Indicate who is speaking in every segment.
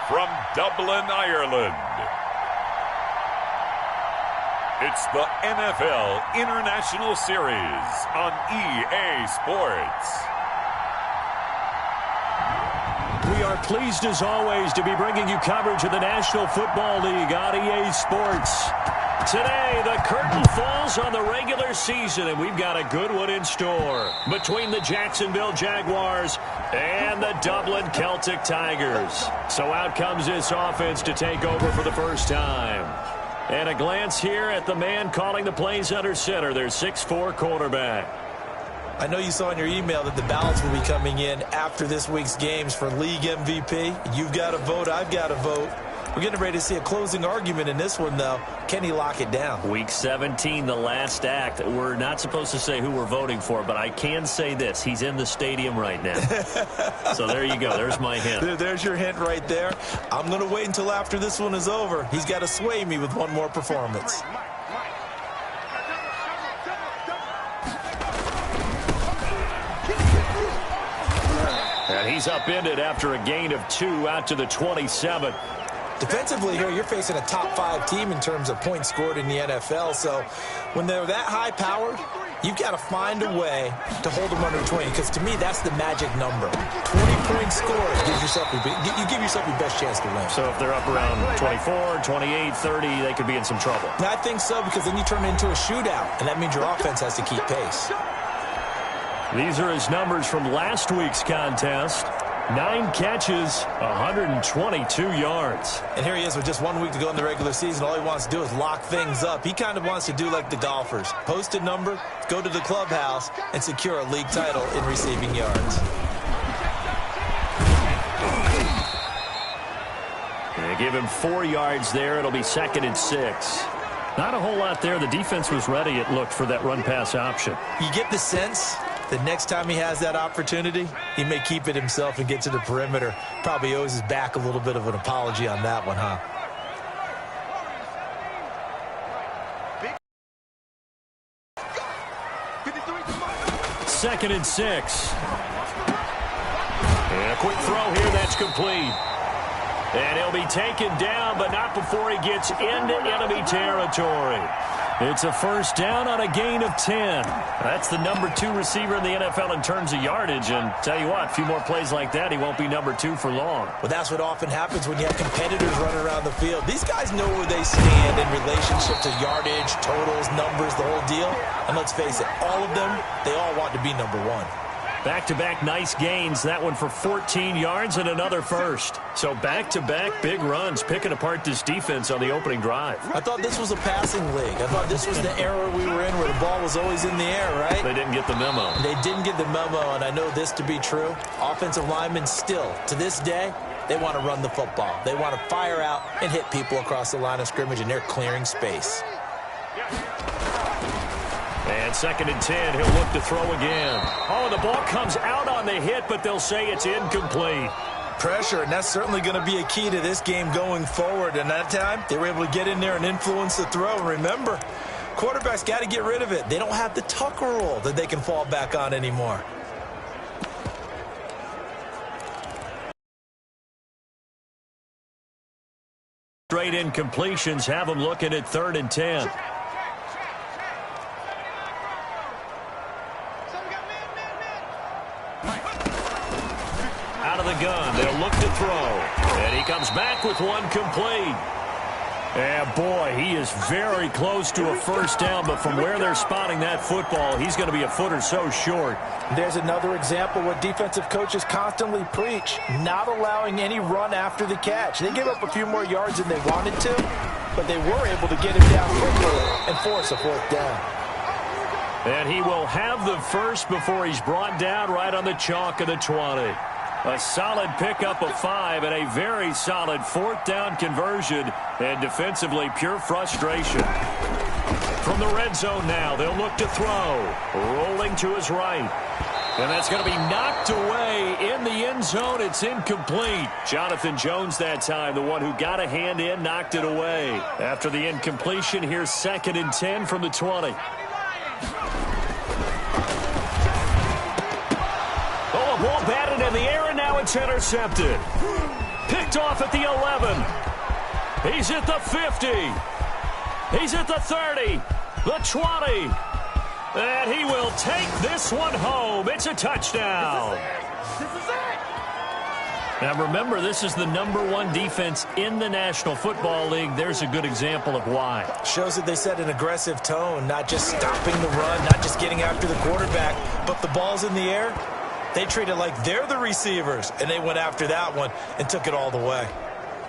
Speaker 1: from Dublin, Ireland. It's the NFL International Series on EA Sports.
Speaker 2: We are pleased as always to be bringing you coverage of the National Football League on EA Sports. Today, the curtain falls on the regular season, and we've got a good one in store between the Jacksonville Jaguars and the Dublin Celtic-Tigers. So out comes this offense to take over for the first time. And a glance here at the man calling the plays under center, their 6'4" quarterback.
Speaker 3: I know you saw in your email that the ballots will be coming in after this week's games for League MVP. You've got to vote. I've got to vote. We're getting ready to see a closing argument in this one, though. Can he lock it down?
Speaker 2: Week 17, the last act. We're not supposed to say who we're voting for, but I can say this. He's in the stadium right now. So there you go. There's my hint.
Speaker 3: There's your hint right there. I'm going to wait until after this one is over. He's got to sway me with one more performance.
Speaker 2: And he's upended after a gain of 2 out to the 27.
Speaker 3: Defensively here, you're facing a top-5 team in terms of points scored in the NFL. So when they're that high-powered, you've got to find a way to hold them under 20. Because to me, that's the magic number. 20 points scored gives yourself you give yourself your best chance to win.
Speaker 2: So if they're up around 24, 28, 30, they could be in some trouble.
Speaker 3: I think so, because then you turn it into a shootout, and that means your offense has to keep pace.
Speaker 2: These are his numbers from last week's contest. 9 catches, 122 yards.
Speaker 3: And here he is with just 1 week to go in the regular season. All he wants to do is lock things up. He kind of wants to do like the golfers. Post a number, go to the clubhouse, and secure a league title in receiving yards.
Speaker 2: They give him 4 yards there. It'll be 2nd and 6. Not a whole lot there. The defense was ready, it looked, for that run-pass option.
Speaker 3: You get the sense the next time he has that opportunity, he may keep it himself and get to the perimeter. Probably owes his back a little bit of an apology on that one, huh?
Speaker 2: Second and 6. And a quick throw here, that's complete. And he'll be taken down, but not before he gets into enemy territory. It's a first down on a gain of 10. That's the number 2 receiver in the NFL in terms of yardage. And tell you what, a few more plays like that, he won't be number 2 for long.
Speaker 3: Well, that's what often happens when you have competitors running around the field. These guys know where they stand in relationship to yardage, totals, numbers, the whole deal. And let's face it, all of them, they all want to be number 1.
Speaker 2: Back-to-back nice gains. That one for 14 yards and another first. So back-to-back big runs, picking apart this defense on the opening drive.
Speaker 3: I thought this was a passing league. I thought this was the era we were in where the ball was always in the air, right?
Speaker 2: They didn't get the memo.
Speaker 3: They didn't get the memo, and I know this to be true. Offensive linemen still, to this day, they want to run the football. They want to fire out and hit people across the line of scrimmage, and they're clearing space.
Speaker 2: And 2nd and 10, he'll look to throw again. Oh, the ball comes out on the hit, but they'll say it's incomplete.
Speaker 3: Pressure, and that's certainly going to be a key to this game going forward. And that time, they were able to get in there and influence the throw. And remember, quarterbacks got to get rid of it. They don't have the Tucker rule that they can fall back on anymore.
Speaker 2: Straight incompletions have them looking at 3rd and 10. Out of the gun, they'll look to throw. And he comes back with one complete. And boy, he is very close to a first down, but from where they're spotting that football, he's going to be a foot or so short.
Speaker 3: There's another example what defensive coaches constantly preach, not allowing any run after the catch. They gave up a few more yards than they wanted to, but they were able to get him down quickly and force a 4th down.
Speaker 2: And he will have the first before he's brought down right on the chalk of the 20. A solid pickup of 5 and a very solid 4th down conversion, and defensively pure frustration. From the red zone now, they'll look to throw. Rolling to his right. And that's going to be knocked away in the end zone. It's incomplete. Jonathan Jones that time, the one who got a hand in, knocked it away. After the incompletion, here's 2nd and 10 from the 20. Oh, a ball batted in the air, and now it's intercepted. Picked off at the 11. He's at the 50. He's at the 30. The 20. And he will take this one home. It's a touchdown.
Speaker 4: This is it.
Speaker 2: Now remember, this is the #1 defense in the National Football League. There's a good example of why.
Speaker 3: Shows that they set an aggressive tone, not just stopping the run, not just getting after the quarterback, but the ball's in the air. They treat it like they're the receivers, and they went after that one and took it all the way.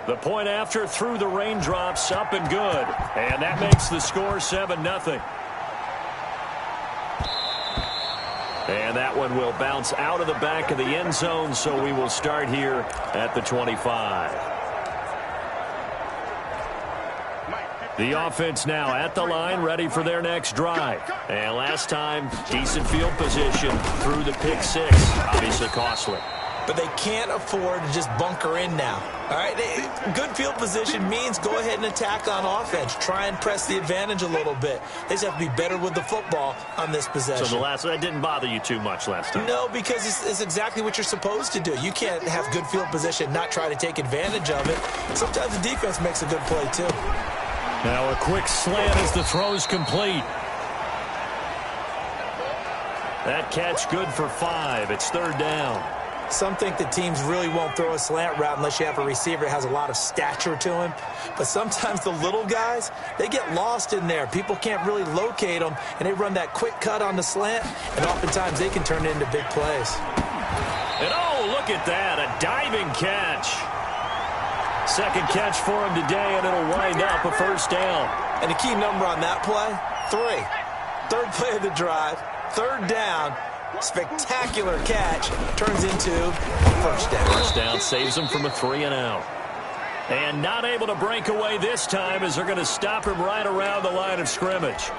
Speaker 2: The point after through the raindrops, up and good. And that makes the score 7-0. And that one will bounce out of the back of the end zone, so we will start here at the 25. The offense now at the line, ready for their next drive. And last time, decent field position through the pick six. Obviously costly.
Speaker 3: But they can't afford to just bunker in now. All right, good field position means go ahead and attack on offense. Try and press the advantage a little bit. They just have to be better with the football on this possession.
Speaker 2: So that didn't bother you too much last time?
Speaker 3: No, because it's exactly what you're supposed to do. You can't have good field position, not try to take advantage of it. Sometimes the defense makes a good play, too.
Speaker 2: Now a quick slant as the throw's complete. That catch good for 5. It's 3rd down.
Speaker 3: Some think that teams really won't throw a slant route unless you have a receiver that has a lot of stature to him. But sometimes the little guys, they get lost in there. People can't really locate them, and they run that quick cut on the slant, and oftentimes they can turn it into big plays.
Speaker 2: And oh, look at that, a diving catch. Second catch for him today, and it'll wind up a 1st down.
Speaker 3: And the key number on that play, 3. 3rd play of the drive, 3rd down. Spectacular catch turns into a 1st down.
Speaker 2: 1st down saves them from a 3-and-out. And not able to break away this time as they're going to stop him right around the line of scrimmage.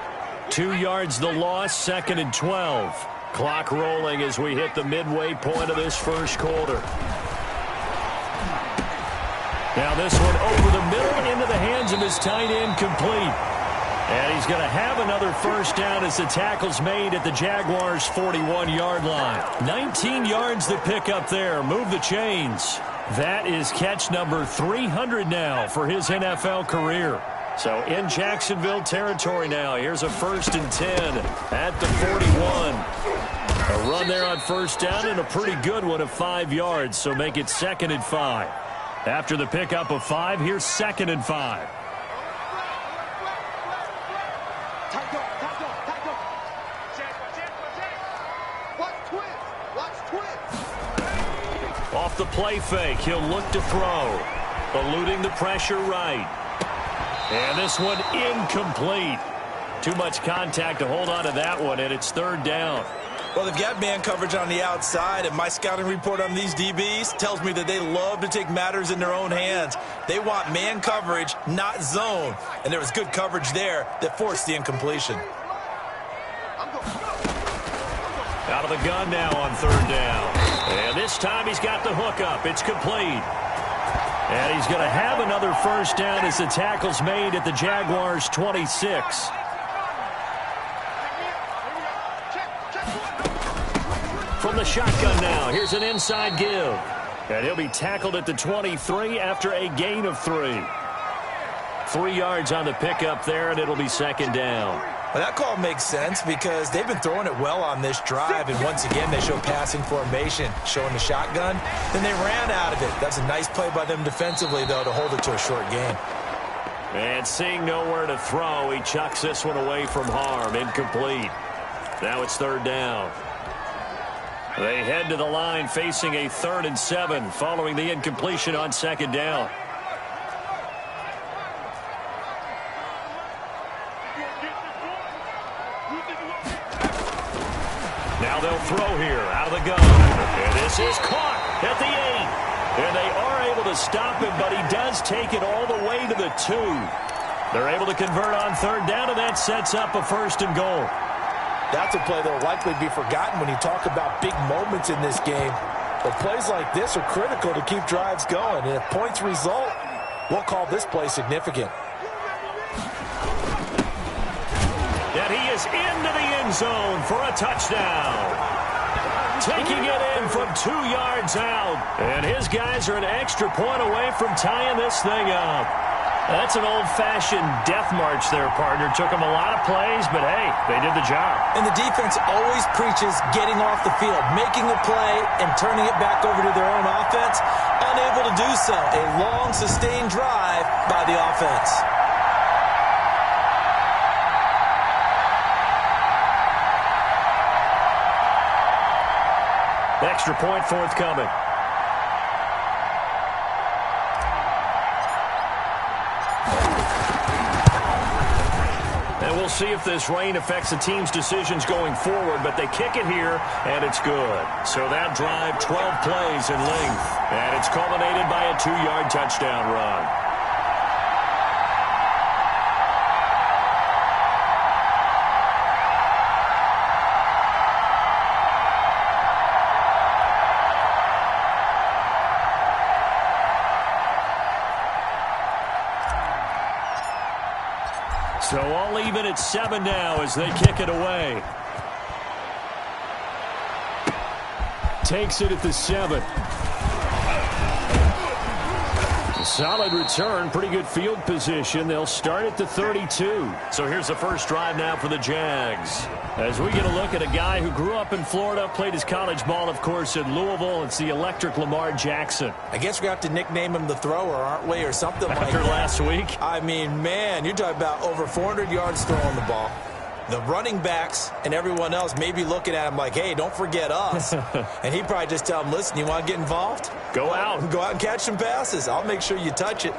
Speaker 2: 2 yards the loss, 2nd and 12. Clock rolling as we hit the midway point of this 1st quarter. Now this one over the middle into the hands of his tight end, complete. And he's going to have another 1st down as the tackle's made at the Jaguars' 41-yard line. 19 yards to pick up there. Move the chains. That is catch number 300 now for his NFL career. So in Jacksonville territory now. Here's a 1st and 10 at the 41. A run there on 1st down and a pretty good one of 5 yards. So make it 2nd and 5. After the pickup of 5, here's 2nd and 5. Off the play fake, he'll look to throw. Eluding the pressure right. And this one incomplete. Too much contact to hold on to that one, and it's 3rd down.
Speaker 3: Well, they've got man coverage on the outside, and my scouting report on these DBs tells me that they love to take matters in their own hands. They want man coverage, not zone. And there was good coverage there that forced the incompletion.
Speaker 2: Out of the gun now on 3rd down. And this time he's got the hook up. It's complete. And he's going to have another 1st down as the tackle's made at the Jaguars' 26. From the shotgun now, here's an inside give. And he'll be tackled at the 23 after a gain of 3. 3 yards on the pickup there, and it'll be 2nd down.
Speaker 3: Well, that call makes sense because they've been throwing it well on this drive, and once again they show passing formation, showing the shotgun. Then they ran out of it. That's a nice play by them defensively, though, to hold it to a short gain.
Speaker 2: And seeing nowhere to throw, he chucks this one away from harm. Incomplete. Now it's 3rd down. They head to the line facing a 3rd and 7 following the incompletion on 2nd down. Now they'll throw here out of the gun. And this is caught at the 8. And they are able to stop him, but he does take it all the way to the 2. They're able to convert on 3rd down, and that sets up a 1st and goal.
Speaker 3: That's a play that will likely be forgotten when you talk about big moments in this game. But plays like this are critical to keep drives going. And if points result, we'll call this play significant.
Speaker 2: And he is into the end zone for a touchdown. taking it in from 2 yards out. And his guys are an extra point away from tying this thing up. That's an old-fashioned death march there, partner. Took them a lot of plays, but, hey, they did the job.
Speaker 3: And the defense always preaches getting off the field, making a play and turning it back over to their own offense. Unable to do so. A long, sustained drive by the offense.
Speaker 2: Extra point forthcoming. And we'll see if this rain affects the team's decisions going forward, but they kick it here, and it's good. So that drive, 12 plays in length, and it's culminated by a 2-yard touchdown run. So all even at 7 now as they kick it away. Takes it at the 7. Solid return, pretty good field position. They'll start at the 32. So here's the first drive now for the Jags. As we get a look at a guy who grew up in Florida, played his college ball, of course, in Louisville. It's the electric Lamar Jackson.
Speaker 3: I guess we have to nickname him the thrower, aren't we, or something like that.
Speaker 2: After last week?
Speaker 3: I mean, man, you're talking about over 400 yards throwing the ball. The running backs and everyone else may be looking at him like, hey, don't forget us. And he'd probably just tell them, listen, you want to get involved?
Speaker 2: Go out.
Speaker 3: Go out and catch some passes. I'll make sure you touch it.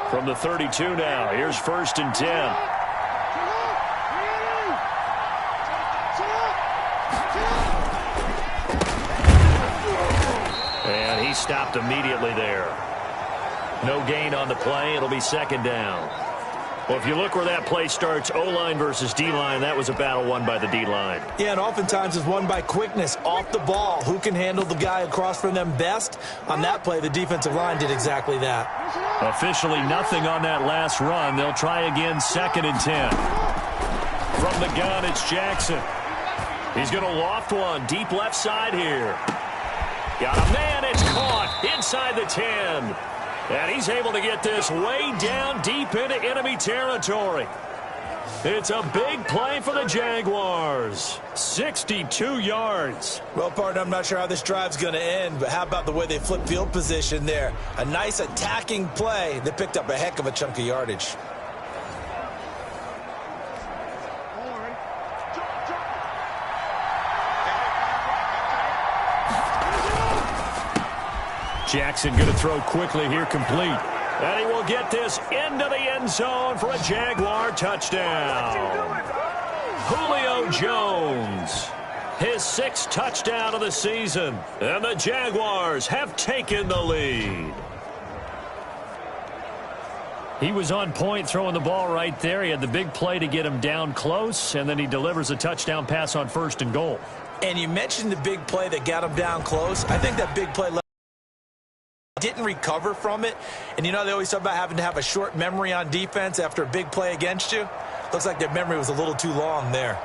Speaker 2: From the 32 now, here's 1st and 10. And he stopped immediately there. No gain on the play. It'll be 2nd down. Well, if you look where that play starts, O-line versus D-line, that was a battle won by the D-line.
Speaker 3: Yeah, and oftentimes it's won by quickness off the ball. Who can handle the guy across from them best? On that play, the defensive line did exactly that.
Speaker 2: Officially nothing on that last run. They'll try again, 2nd and 10. From the gun, it's Jackson. He's going to loft one, deep left side here. Got a man, it's caught inside the 10. And he's able to get this way down deep into enemy territory. It's a big play for the Jaguars. 62 yards.
Speaker 3: Well, partner, I'm not sure how this drive's going to end, but how about the way they flip field position there? A nice attacking play that picked up a heck of a chunk of yardage.
Speaker 2: Jackson going to throw quickly here, complete. And he will get this into the end zone for a Jaguar touchdown. Julio Jones, his 6th touchdown of the season. And the Jaguars have taken the lead. He was on point throwing the ball right there. He had the big play to get him down close, and then he delivers a touchdown pass on 1st and goal.
Speaker 3: And you mentioned the big play that got him down close. I think that big play didn't recover from it. And you know they always talk about having to have a short memory on defense after a big play against you. Looks like their memory was a little too long there.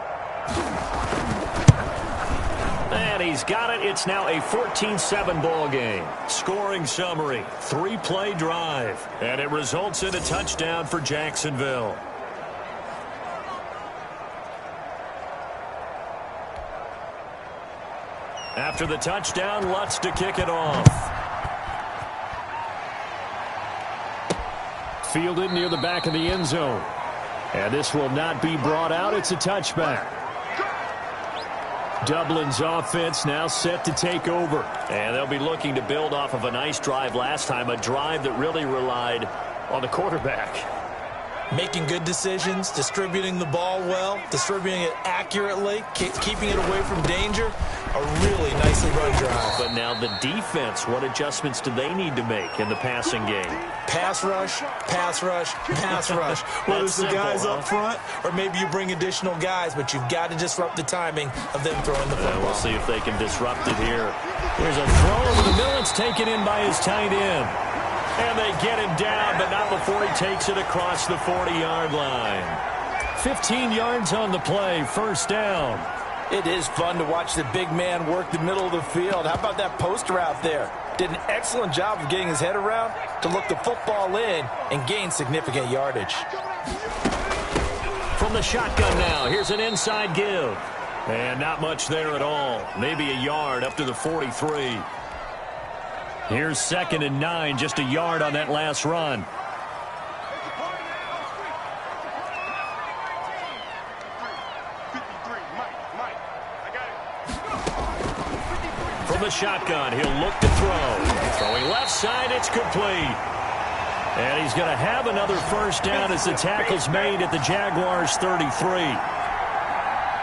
Speaker 2: And he's got it. It's now a 14-7 ball game. Scoring summary, 3-play drive. And it results in a touchdown for Jacksonville. After the touchdown, Lutz to kick it off. Fielded near the back of the end zone. And this will not be brought out. It's a touchback. Dublin's offense now set to take over. And they'll be looking to build off of a nice drive last time, a drive that really relied on the quarterback.
Speaker 3: Making good decisions, distributing the ball well, distributing it accurately, keeping it away from danger. A really nicely run drive.
Speaker 2: But now the defense, what adjustments do they need to make in the passing game?
Speaker 3: Pass rush, pass rush, pass rush. Whether it's the guys up front or maybe you bring additional guys, but you've got to disrupt the timing of them throwing the football.
Speaker 2: We'll see if they can disrupt it here. Here's a throw over the middle. It's taken in by his tight end. And they get him down, but not before he takes it across the 40-yard line. 15 yards on the play, first down.
Speaker 3: It is fun to watch the big man work the middle of the field. How about that post route there? Did an excellent job of getting his head around to look the football in and gain significant yardage.
Speaker 2: From the shotgun now, here's an inside give. And not much there at all. Maybe a yard up to the 43. Here's 2nd and 9, just a yard on that last run. From the shotgun, he'll look to throw. Throwing left side, it's complete. And he's going to have another first down as the tackle's made at the Jaguars' 33.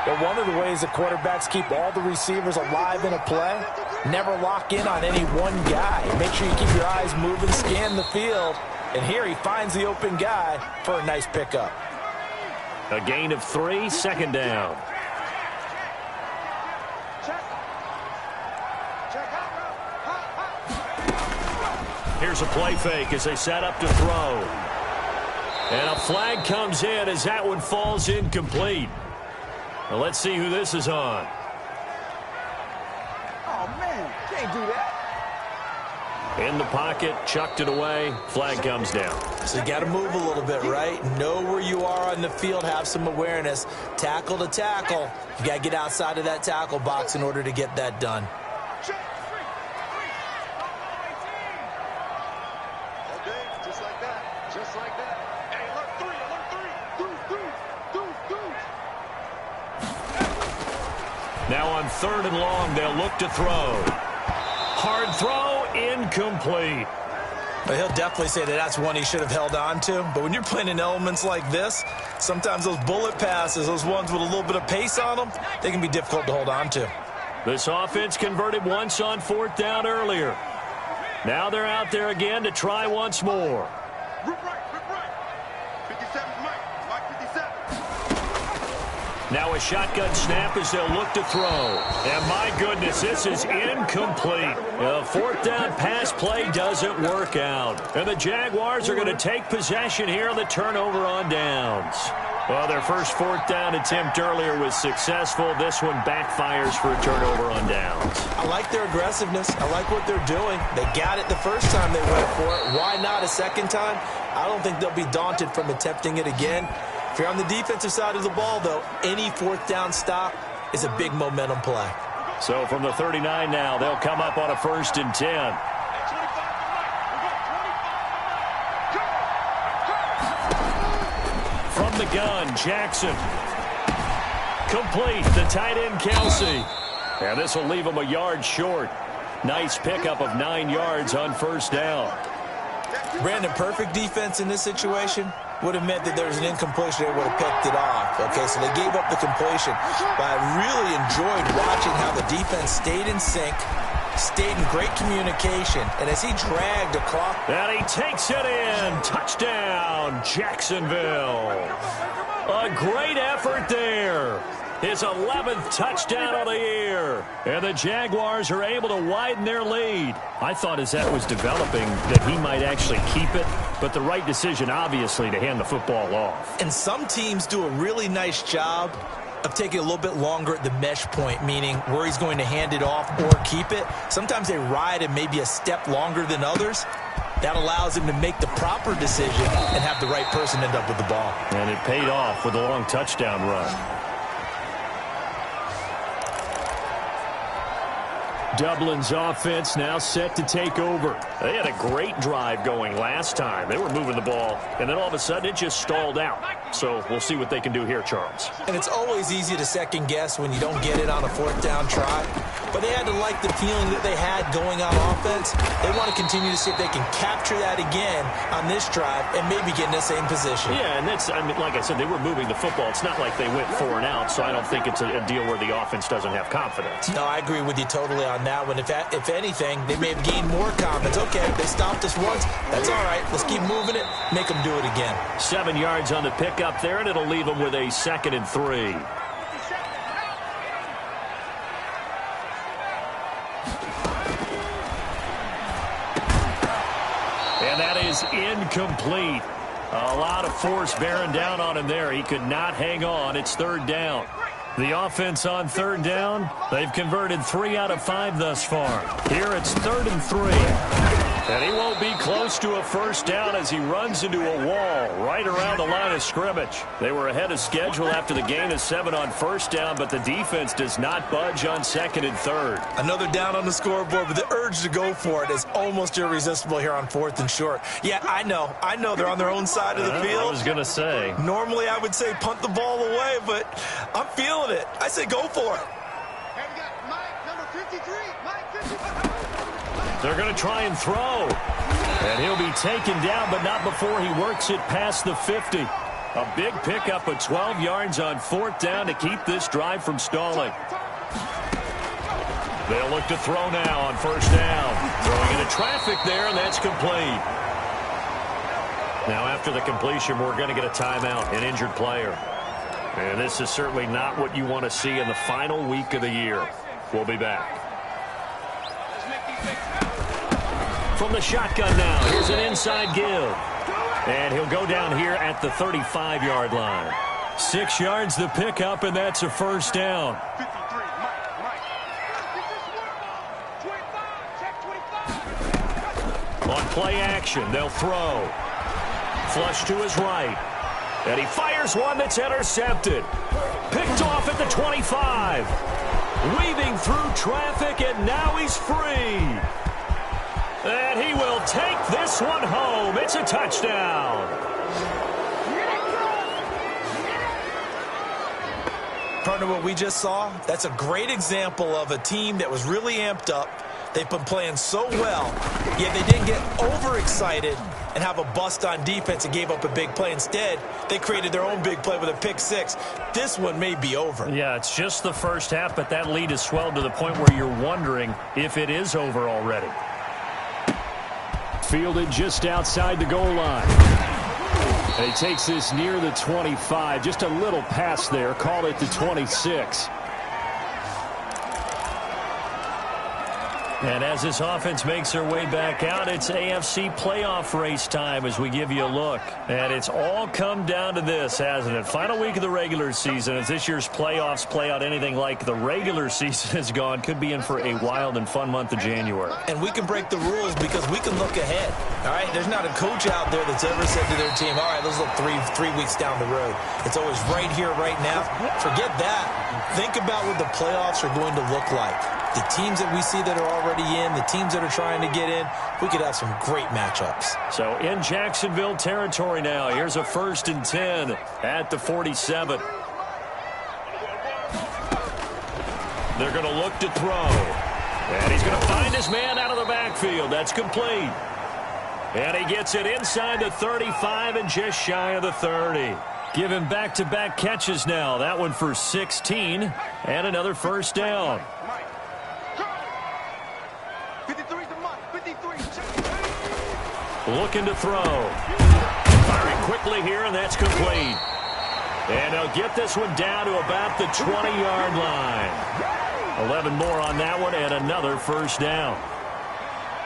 Speaker 3: But one of the ways the quarterbacks keep all the receivers alive in a play, never lock in on any one guy. Make sure you keep your eyes moving, scan the field. And here he finds the open guy for a nice pickup.
Speaker 2: A gain of 3, 2nd down. Here's a play fake as they set up to throw. And a flag comes in as that one falls incomplete. Well, let's see who this is on.
Speaker 4: Oh, man, can't do that.
Speaker 2: In the pocket, chucked it away, flag comes down.
Speaker 3: So you got to move a little bit, right? Know where you are on the field, have some awareness. Tackle to tackle. You got to get outside of that tackle box in order to get that done.
Speaker 2: Now on 3rd and long, they'll look to throw. Hard throw, incomplete.
Speaker 3: But he'll definitely say that that's one he should have held on to. But when you're playing in elements like this, sometimes those bullet passes, those ones with a little bit of pace on them, they can be difficult to hold on to.
Speaker 2: This offense converted once on 4th down earlier. Now they're out there again to try once more. Now a shotgun snap as they'll look to throw. And my goodness, this is incomplete. A 4th down pass play doesn't work out. And the Jaguars are going to take possession here on the turnover on downs. Well, their first 4th down attempt earlier was successful. This one backfires for a turnover on downs.
Speaker 3: I like their aggressiveness. I like what they're doing. They got it the first time they went for it. Why not a second time? I don't think they'll be daunted from attempting it again. If you're on the defensive side of the ball, though, any 4th down stop is a big momentum play.
Speaker 2: So from the 39 now, they'll come up on a 1st and 10. From the gun, Jackson. Complete, the tight end, Kelsey. And this will leave him a yard short. Nice pickup of 9 yards on 1st down.
Speaker 3: Brandon, perfect defense in this situation would have meant that there was an incompletion. They would have picked it off. Okay, so they gave up the completion. But I really enjoyed watching how the defense stayed in sync, stayed in great communication, and as he dragged across.
Speaker 2: And he takes it in. Touchdown, Jacksonville. A great effort there. His 11th touchdown of the year. And the Jaguars are able to widen their lead. I thought as that was developing that he might actually keep it, but the right decision, obviously, to hand the football off.
Speaker 3: And some teams do a really nice job of taking a little bit longer at the mesh point, meaning where he's going to hand it off or keep it. Sometimes they ride it maybe a step longer than others. That allows him to make the proper decision and have the right person end up with the ball.
Speaker 2: And it paid off with a long touchdown run. Dublin's offense now set to take over. They had a great drive going last time. They were moving the ball, and then all of a sudden it just stalled out. So we'll see what they can do here, Charles.
Speaker 3: And it's always easy to second guess when you don't get it on a 4th down try. But they had to like the feeling that they had going on offense. They want to continue to see if they can capture that again on this drive and maybe get in the same position.
Speaker 2: Yeah, and that's, I mean, like I said, they were moving the football. It's not like they went 4 and out, so I don't think it's a deal where the offense doesn't have confidence.
Speaker 3: No, I agree with you totally on that one. If anything, they may have gained more confidence. Okay, they stopped us once. That's all right. Let's keep moving it. Make them do it again. 7
Speaker 2: yards on the pickup there, and it'll leave them with a 2nd and 3. And that is incomplete. A lot of force bearing down on him there. He could not hang on. It's third down. The offense on third down, they've converted 3 out of 5 thus far. Here it's 3rd and 3. And he won't be close to a first down as he runs into a wall right around the line of scrimmage. They were ahead of schedule after the gain of 7 on first down, but the defense does not budge on 2nd and 3rd.
Speaker 3: Another down on the scoreboard, but the urge to go for it is almost irresistible here on 4th and short. Yeah, I know they're on their own side of the field.
Speaker 2: I was going to say.
Speaker 3: Normally I would say punt the ball away, but I'm feeling it. I say go for it.
Speaker 4: And we got Mike, number 53. Mike 53.
Speaker 2: They're going to try and throw. And he'll be taken down, but not before he works it past the 50. A big pickup of 12 yards on 4th down to keep this drive from stalling. They'll look to throw now on first down. Throwing into traffic there, and that's complete. Now after the completion, we're going to get a timeout, an injured player. And this is certainly not what you want to see in the final week of the year. We'll be back. From the shotgun now, here's an inside give. And he'll go down here at the 35-yard line. 6 yards the pickup, and that's a first down.
Speaker 4: 53, Mike. Check 25.
Speaker 2: On play action, they'll throw. Flush to his right. And he fires one that's intercepted. Picked off at the 25. Weaving through traffic, and now he's free. And he will take this one home. It's a touchdown.
Speaker 3: Partner, what we just saw, that's a great example of a team that was really amped up. They've been playing so well, yet they didn't get overexcited and have a bust on defense and gave up a big play. Instead, they created their own big play with a pick six. This one may be over.
Speaker 2: Yeah, it's just the first half, but that lead has swelled to the point where you're wondering if it is over already. Fielded just outside the goal line. And he takes this near the 25. Just a little pass there. Call it the 26. And as this offense makes their way back out, it's AFC playoff race time as we give you a look. And it's all come down to this, hasn't it? Final week of the regular season. As this year's playoffs play out anything like the regular season has gone, could be in for a wild and fun month of January.
Speaker 3: And we can break the rules because we can look ahead. All right, there's not a coach out there that's ever said to their team, all right, let's look three weeks down the road. It's always right here, right now. Forget that. Think about what the playoffs are going to look like. The teams that we see that are already in, the teams that are trying to get in, we could have some great matchups.
Speaker 2: So in Jacksonville territory now, here's a 1st and 10 at the 47. They're going to look to throw. And he's going to find his man out of the backfield. That's complete. And he gets it inside the 35 and just shy of the 30. Give him back-to-back catches now. That one for 16 and another first down. Looking to throw. Firing quickly here, and that's complete. And they'll get this one down to about the 20-yard line. 11 more on that one, and another first down.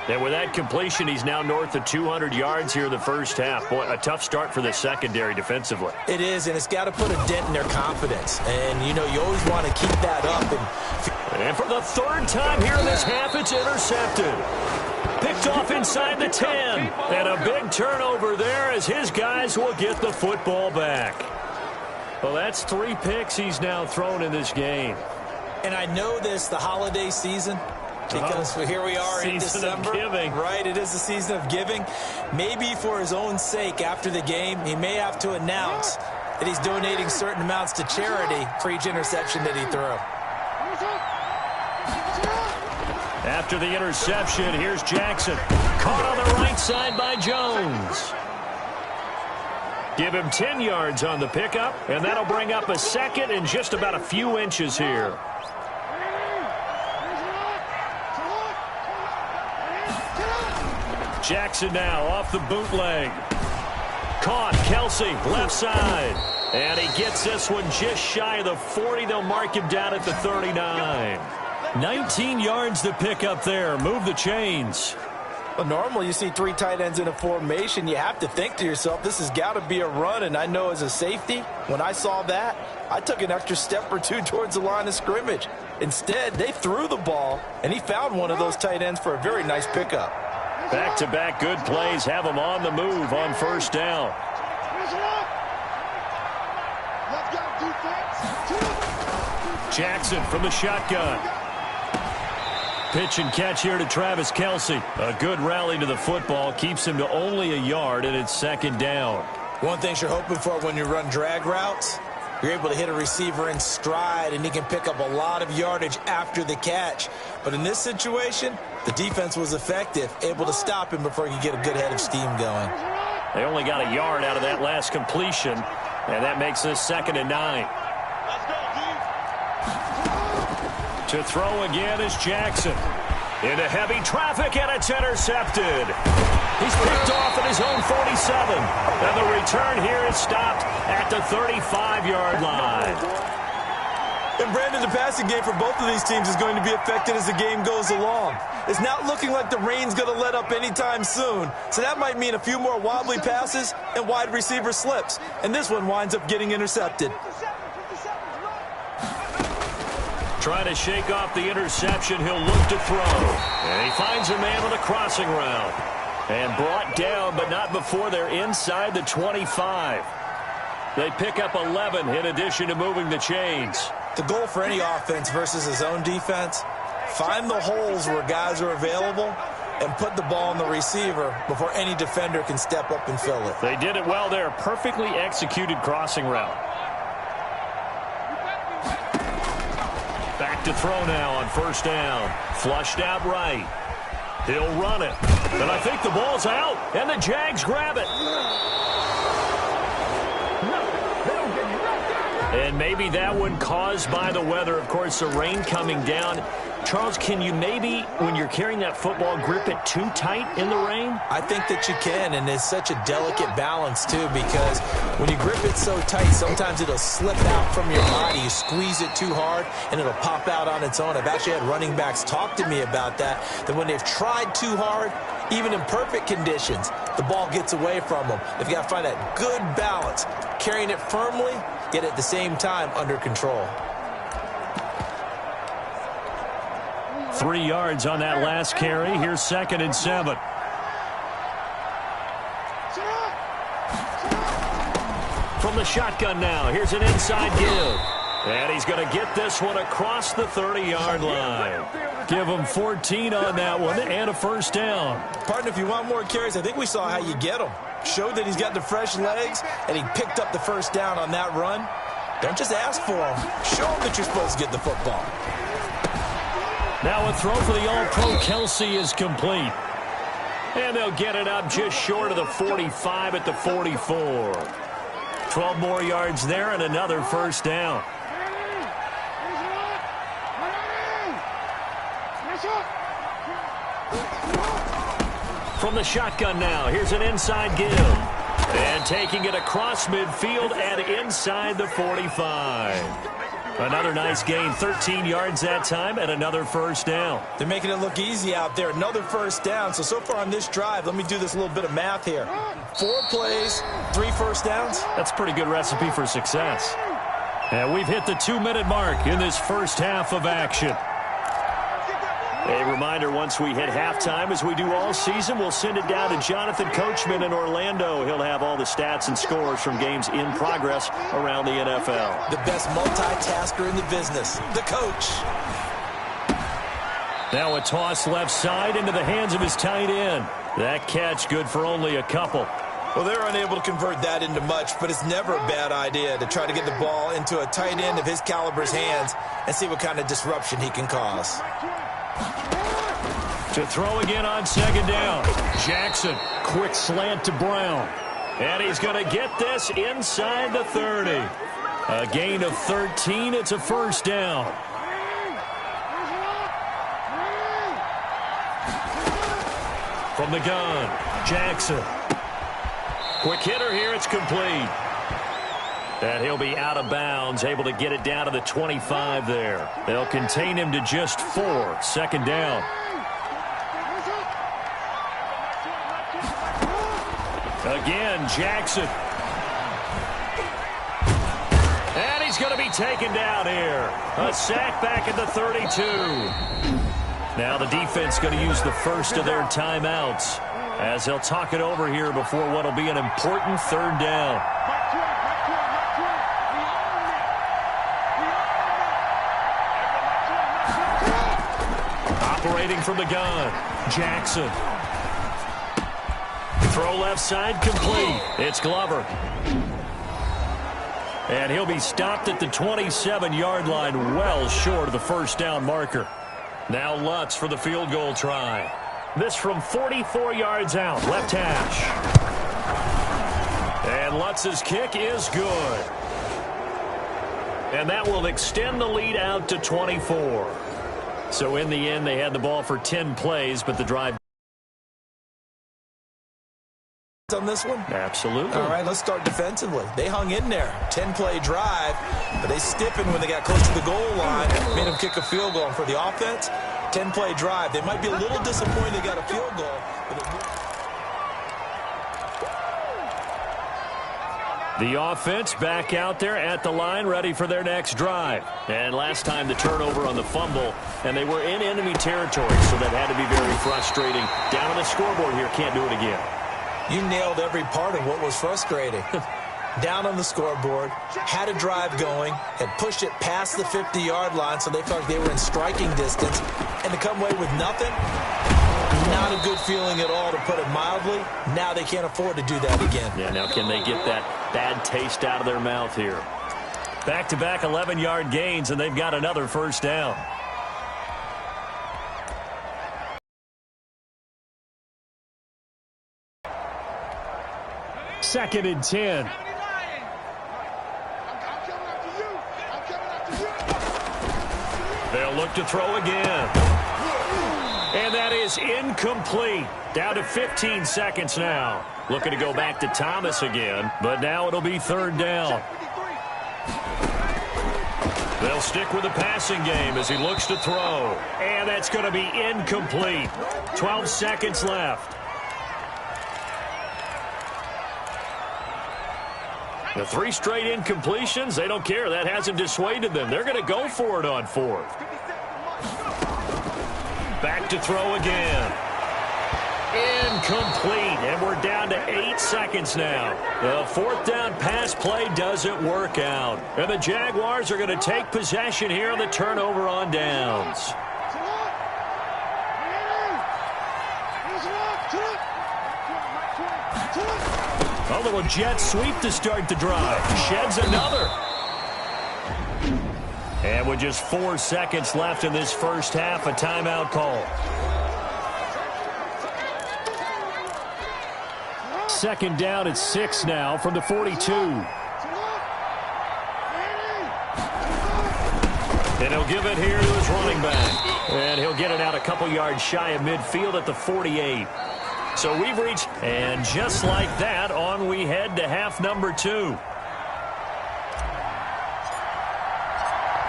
Speaker 2: And with that completion, he's now north of 200 yards here in the first half. Boy, a tough start for the secondary defensively.
Speaker 3: It is, and it's got to put a dent in their confidence. And, you know, you always want to keep that up.
Speaker 2: And for the 3rd time here in this half, it's intercepted. Picked off inside the 10. And a big turnover there as his guys will get the football back. Well, that's 3 picks he's now thrown in this game.
Speaker 3: And I know this, the holiday season, because here we are in December.
Speaker 2: Season of giving.
Speaker 3: Right, it is the season of giving. Maybe for his own sake after the game, he may have to announce that he's donating certain amounts to charity for each interception that he threw.
Speaker 2: After the interception, here's Jackson. Caught on the right side by Jones. Give him 10 yards on the pickup, and that'll bring up a 2nd and just about a few inches here. Jackson now off the bootleg. Caught, Kelsey, left side. And he gets this one just shy of the 40. They'll mark him down at the 39. 19 yards to pick up there. Move the chains.
Speaker 3: Well, normally you see 3 tight ends in a formation. You have to think to yourself, this has got to be a run. And I know as a safety, when I saw that, I took an extra step or 2 towards the line of scrimmage. Instead, they threw the ball, and he found one of those tight ends for a very nice pickup.
Speaker 2: Back-to-back good plays have him on the move on first down. Jackson from the shotgun. Pitch and catch here to Travis Kelce. A good rally to the football keeps him to only a yard, and it's second down.
Speaker 3: One thing you're hoping for when you run drag routes, you're able to hit a receiver in stride, and he can pick up a lot of yardage after the catch. But in this situation, the defense was effective, able to stop him before he could get a good head of steam going.
Speaker 2: They only got a yard out of that last completion, and that makes this 2nd and 9. To throw again is Jackson. Into heavy traffic, and it's intercepted. He's picked off at his own 47. And the return here is stopped at the 35-yard line.
Speaker 3: And Brandon, the passing game for both of these teams is going to be affected as the game goes along. It's not looking like the rain's going to let up anytime soon. So that might mean a few more wobbly passes and wide receiver slips. And this one winds up getting intercepted.
Speaker 2: Trying to shake off the interception, he'll look to throw. And he finds a man on the crossing route. And brought down, but not before they're inside the 25. They pick up 11 in addition to moving the chains.
Speaker 3: The goal for any offense versus his own defense, find the holes where guys are available and put the ball on the receiver before any defender can step up and fill it.
Speaker 2: They did it well there. Perfectly executed crossing route. Back to throw now on first down. Flushed out right. He'll run it. And I think the ball's out. And the Jags grab it. And maybe that one caused by the weather. Of course, the rain coming down. Charles, can you maybe, when you're carrying that football, grip it too tight in the rain?
Speaker 3: I think that you can, and it's such a delicate balance, too, because when you grip it so tight, sometimes it'll slip out from your body. You squeeze it too hard, and it'll pop out on its own. I've actually had running backs talk to me about that when they've tried too hard, even in perfect conditions, the ball gets away from them. They've got to find that good balance, carrying it firmly, yet at the same time under control.
Speaker 2: 3 yards on that last carry. Here's 2nd and 7. From the shotgun now. Here's an inside give. And he's going to get this one across the 30-yard line. Give him 14 on that one and a first down.
Speaker 3: Partner, if you want more carries, I think we saw how you get them. Showed that he's got the fresh legs, and he picked up the first down on that run. Don't just ask for them. Show them that you're supposed to get the football.
Speaker 2: Now a throw for the All-Pro Kelce is complete. And they'll get it up just short of the 45 at the 44. 12 more yards there and another first down. From the shotgun now, here's an inside give. And taking it across midfield and inside the 45. Another nice gain, 13 yards that time, and another first down.
Speaker 3: They're making it look easy out there. Another first down. So far on this drive, let me do this little bit of math here. 4 plays, 3 first downs.
Speaker 2: That's a pretty good recipe for success. And we've hit the 2-minute mark in this first half of action. A reminder, once we hit halftime, as we do all season, we'll send it down to Jonathan Coachman in Orlando. He'll have all the stats and scores from games in progress around the NFL.
Speaker 3: The best multitasker in the business, the coach.
Speaker 2: Now a toss left side into the hands of his tight end. That catch good for only a couple.
Speaker 3: Well, they're unable to convert that into much, but it's never a bad idea to try to get the ball into a tight end of his caliber's hands and see what kind of disruption he can cause.
Speaker 2: To throw again on second down. Jackson, quick slant to Brown. And he's going to get this inside the 30. A gain of 13. It's a first down. From the gun, Jackson. Quick hitter here. It's complete. And he'll be out of bounds, able to get it down to the 25 there. They'll contain him to just 4. Second down. Again, Jackson. And he's going to be taken down here. A sack back at the 32. Now the defense going to use the first of their timeouts as they'll talk it over here before what will be an important third down. Operating from the gun, Jackson. Throw left side complete. It's Glover. And he'll be stopped at the 27-yard line, well short of the first down marker. Now Lutz for the field goal try. This from 44 yards out, left hash. And Lutz's kick is good. And that will extend the lead out to 24. So in the end, they had the ball for 10 plays, but the drive
Speaker 3: on this one?
Speaker 2: Absolutely.
Speaker 3: All right, let's start defensively. They hung in there. 10-play drive, but they stiffened when they got close to the goal line, made them kick a field goal. And for the offense, 10-play drive. They might be a little disappointed they got a field goal.
Speaker 2: The offense back out there at the line, ready for their next drive. And last time the turnover on the fumble, and they were in enemy territory, so that had to be very frustrating. Down on the scoreboard here, can't do it again.
Speaker 3: You nailed every part of what was frustrating. Down on the scoreboard, had a drive going, had pushed it past the 50-yard line, so they felt like they were in striking distance, and to come away with nothing, not a good feeling at all, to put it mildly. Now they can't afford to do that again.
Speaker 2: Yeah, now can they get that bad taste out of their mouth here? Back-to-back 11-yard gains, and they've got another first down. Second and 10. They'll look to throw again. And that is incomplete. Down to 15 seconds now. Looking to go back to Thomas again, but now it'll be third down. They'll stick with the passing game as he looks to throw. And that's going to be incomplete. 12 seconds left. The 3 straight incompletions, they don't care. That hasn't dissuaded them. They're going to go for it on fourth. Back to throw again. Incomplete, and we're down to 8 seconds now. The fourth down pass play doesn't work out. And the Jaguars are going to take possession here on the turnover on downs. A little jet sweep to start the drive. Sheds another. And with just 4 seconds left in this first half, a timeout call. Second down at 6 now from the 42. And he'll give it here to his running back. And he'll get it out a couple yards shy of midfield at the 48. So we've reached, and just like that, on we head to half number 2.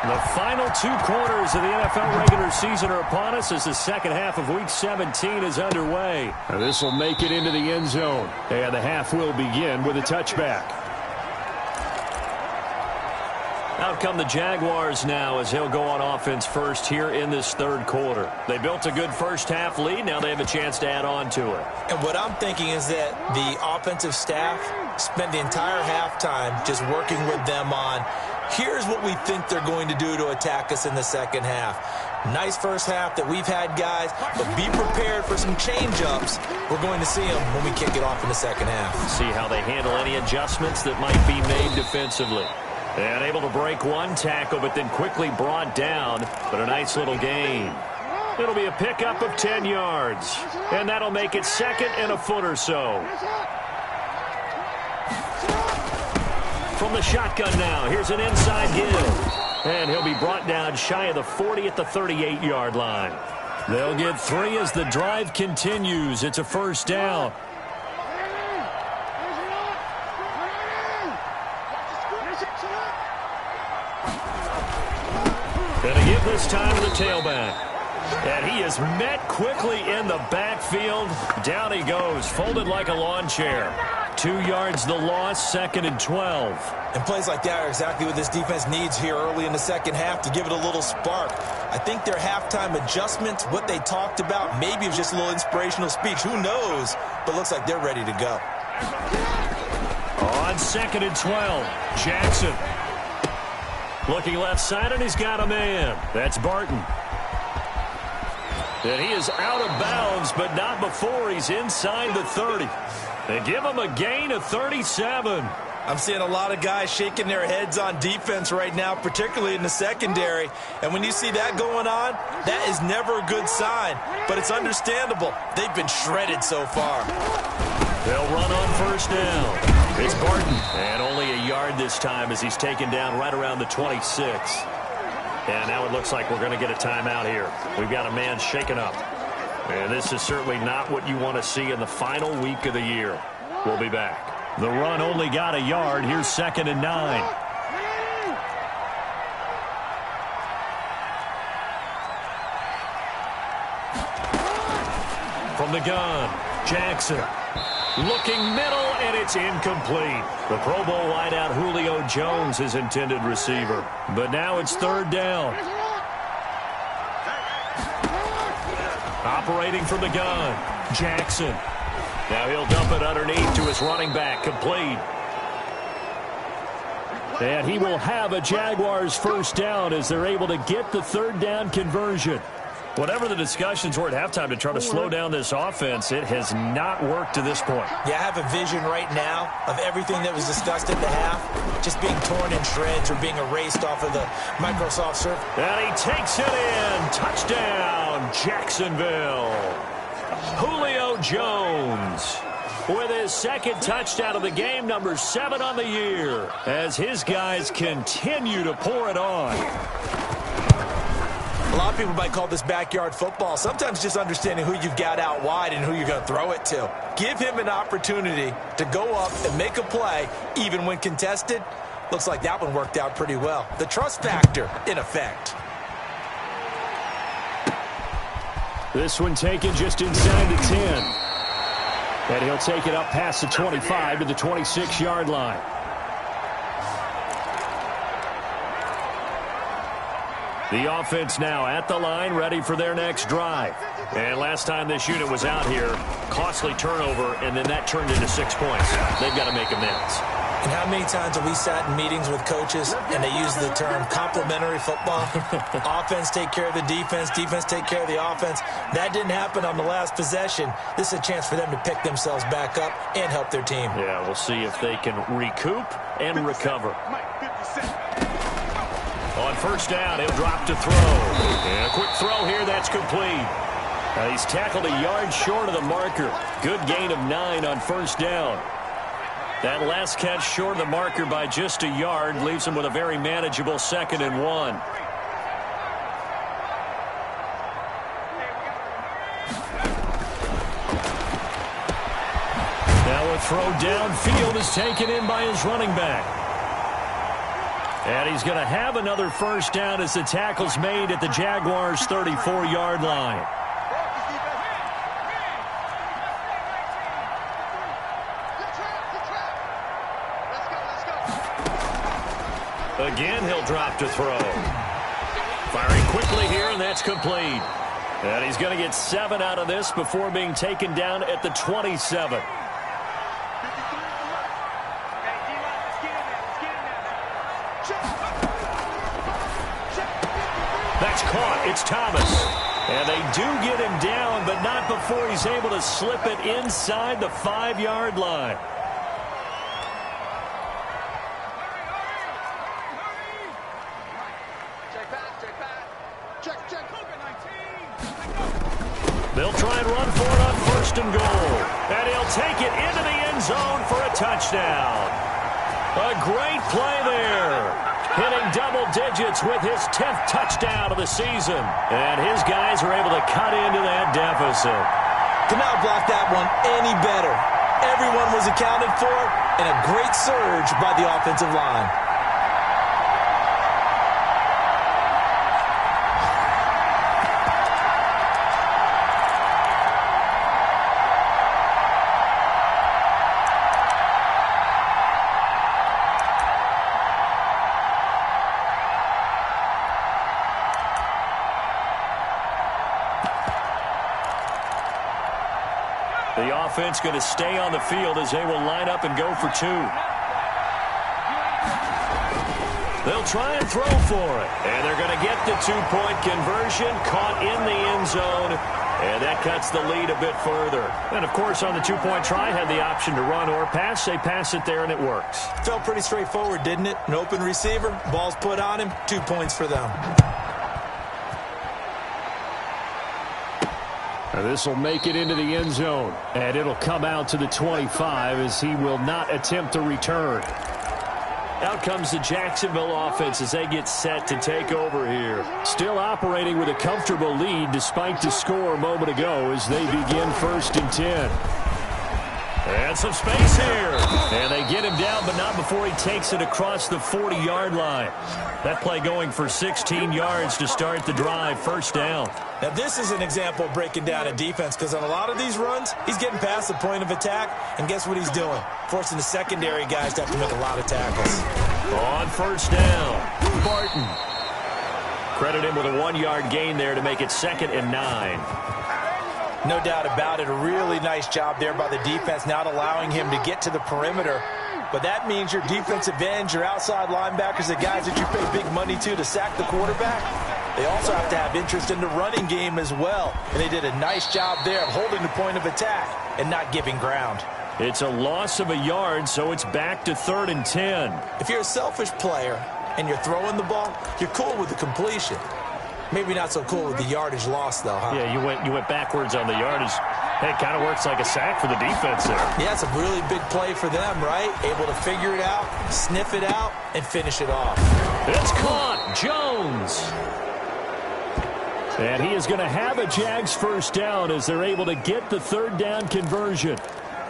Speaker 2: The final 2 quarters of the NFL regular season are upon us as the second half of Week 17 is underway. This will make it into the end zone, and the half will begin with a touchback. Out come the Jaguars now as they'll go on offense first here in this third quarter. They built a good first half lead. Now they have a chance to add on to it.
Speaker 3: And what I'm thinking is that the offensive staff spent the entire halftime just working with them on, here's what we think they're going to do to attack us in the second half. Nice first half that we've had, guys, but be prepared for some change-ups. We're going to see them when we kick it off in the second half.
Speaker 2: See how they handle any adjustments that might be made defensively. And able to break one tackle, but then quickly brought down. But a nice little gain. It'll be a pickup of 10 yards. And that'll make it second and a foot or so. From the shotgun now, here's an inside give. And he'll be brought down shy of the 40 at the 38-yard line. They'll get 3 as the drive continues. It's a first down. Gonna give this time to the tailback. And he is met quickly in the backfield. Down he goes, folded like a lawn chair. 2 yards the loss, 2nd and 12.
Speaker 3: And plays like that are exactly what this defense needs here early in the second half to give it a little spark. I think their halftime adjustment, what they talked about, maybe it was just a little inspirational speech. Who knows? But looks like they're ready to go.
Speaker 2: On 2nd and 12, Jackson. Looking left side, and he's got a man. That's Barton. And he is out of bounds, but not before he's inside the 30. They give him a gain of 37.
Speaker 3: I'm seeing a lot of guys shaking their heads on defense right now, particularly in the secondary. And when you see that going on, that is never a good sign. But it's understandable. They've been shredded so far.
Speaker 2: They'll run on first down. It's Barton. And only a yard this time as he's taken down right around the 26. And now it looks like we're going to get a timeout here. We've got a man shaken up. And this is certainly not what you want to see in the final week of the year. We'll be back. The run only got a yard. Here's 2nd and 9. From the gun, Jackson. Looking middle, and it's incomplete. The Pro Bowl wideout Julio Jones is intended receiver. But now it's 3rd down. Operating from the gun, Jackson. Now he'll dump it underneath to his running back, complete. And he will have a Jaguars first down as they're able to get the 3rd down conversion. Whatever the discussions were at halftime to try to slow down this offense, it has not worked to this point.
Speaker 3: Yeah, I have a vision right now of everything that was discussed at the half just being torn in shreds or being erased off of the Microsoft Surface.
Speaker 2: And he takes it in. Touchdown, Jacksonville. Julio Jones with his 2nd touchdown of the game, number 7 on the year, as his guys continue to pour it on.
Speaker 3: A lot of people might call this backyard football. Sometimes just understanding who you've got out wide and who you're going to throw it to. Give him an opportunity to go up and make a play, even when contested. Looks like that one worked out pretty well. The trust factor in effect.
Speaker 2: This one taken just inside the 10. And he'll take it up past the 25 to the 26-yard line. The offense now at the line, ready for their next drive. And last time this unit was out here, costly turnover, and then that turned into 6 points. They've got to make amends.
Speaker 3: And how many times have we sat in meetings with coaches and they use the term complementary football? Offense take care of the defense, defense take care of the offense. That didn't happen on the last possession. This is a chance for them to pick themselves back up and help their team.
Speaker 2: Yeah, we'll see if they can recoup and recover. On first down, he'll drop to throw. And a quick throw here, that's complete. He's tackled a yard short of the marker. Good gain of 9 on first down. That last catch short of the marker by just a yard leaves him with a very manageable 2nd and 1. Now a throw downfield is taken in by his running back. And he's going to have another first down as the tackle's made at the Jaguars' 34-yard line. Again, he'll drop to throw. Firing quickly here, and that's complete. And he's going to get 7 out of this before being taken down at the 27. That's caught. It's Thomas. And they do get him down, but not before he's able to slip it inside the 5-yard line. They'll try and run for it on first and goal. And he'll take it into the end zone for a touchdown. A great play there. Hitting double digits with his 10th touchdown of the season. And his guys are able to cut into that deficit.
Speaker 3: Could not block that one any better. Everyone was accounted for, and a great surge by the offensive line.
Speaker 2: The offense going to stay on the field as they will line up and go for two. They'll try and throw for it. And they're going to get the two-point conversion, caught in the end zone. And that cuts the lead a bit further. And, of course, on the two-point try, had the option to run or pass. They pass it there, and it works.
Speaker 3: Felt pretty straightforward, didn't it? An open receiver, ball's put on him, 2 points for them.
Speaker 2: This will make it into the end zone. And it'll come out to the 25 as he will not attempt to return. Out comes the Jacksonville offense as they get set to take over here. Still operating with a comfortable lead despite the score a moment ago as they begin 1st and 10. And some space here. And they get him down, but not before he takes it across the 40-yard line. That play going for 16 yards to start the drive. 1st down.
Speaker 3: Now, this is an example of breaking down a defense because on a lot of these runs, he's getting past the point of attack, and guess what he's doing? Forcing the secondary guys to have to make a lot of tackles.
Speaker 2: On 1st down, Barton. Credit him with a 1-yard gain there to make it 2nd and 9.
Speaker 3: No doubt about it. A really nice job there by the defense, not allowing him to get to the perimeter. But that means your defensive ends, your outside linebackers, the guys that you pay big money to sack the quarterback, they also have to have interest in the running game as well. And they did a nice job there of holding the point of attack and not giving ground.
Speaker 2: It's a loss of a yard, so it's back to 3rd and 10.
Speaker 3: If you're a selfish player and you're throwing the ball, you're cool with the completion. Maybe not so cool with the yardage loss, though, huh?
Speaker 2: Yeah, you went backwards on the yardage. Hey, it kind of works like a sack for the defense there.
Speaker 3: Yeah, it's a really big play for them, right? Able to figure it out, sniff it out, and finish it off.
Speaker 2: It's caught. Jones. And he is going to have a Jags 1st down as they're able to get the 3rd down conversion.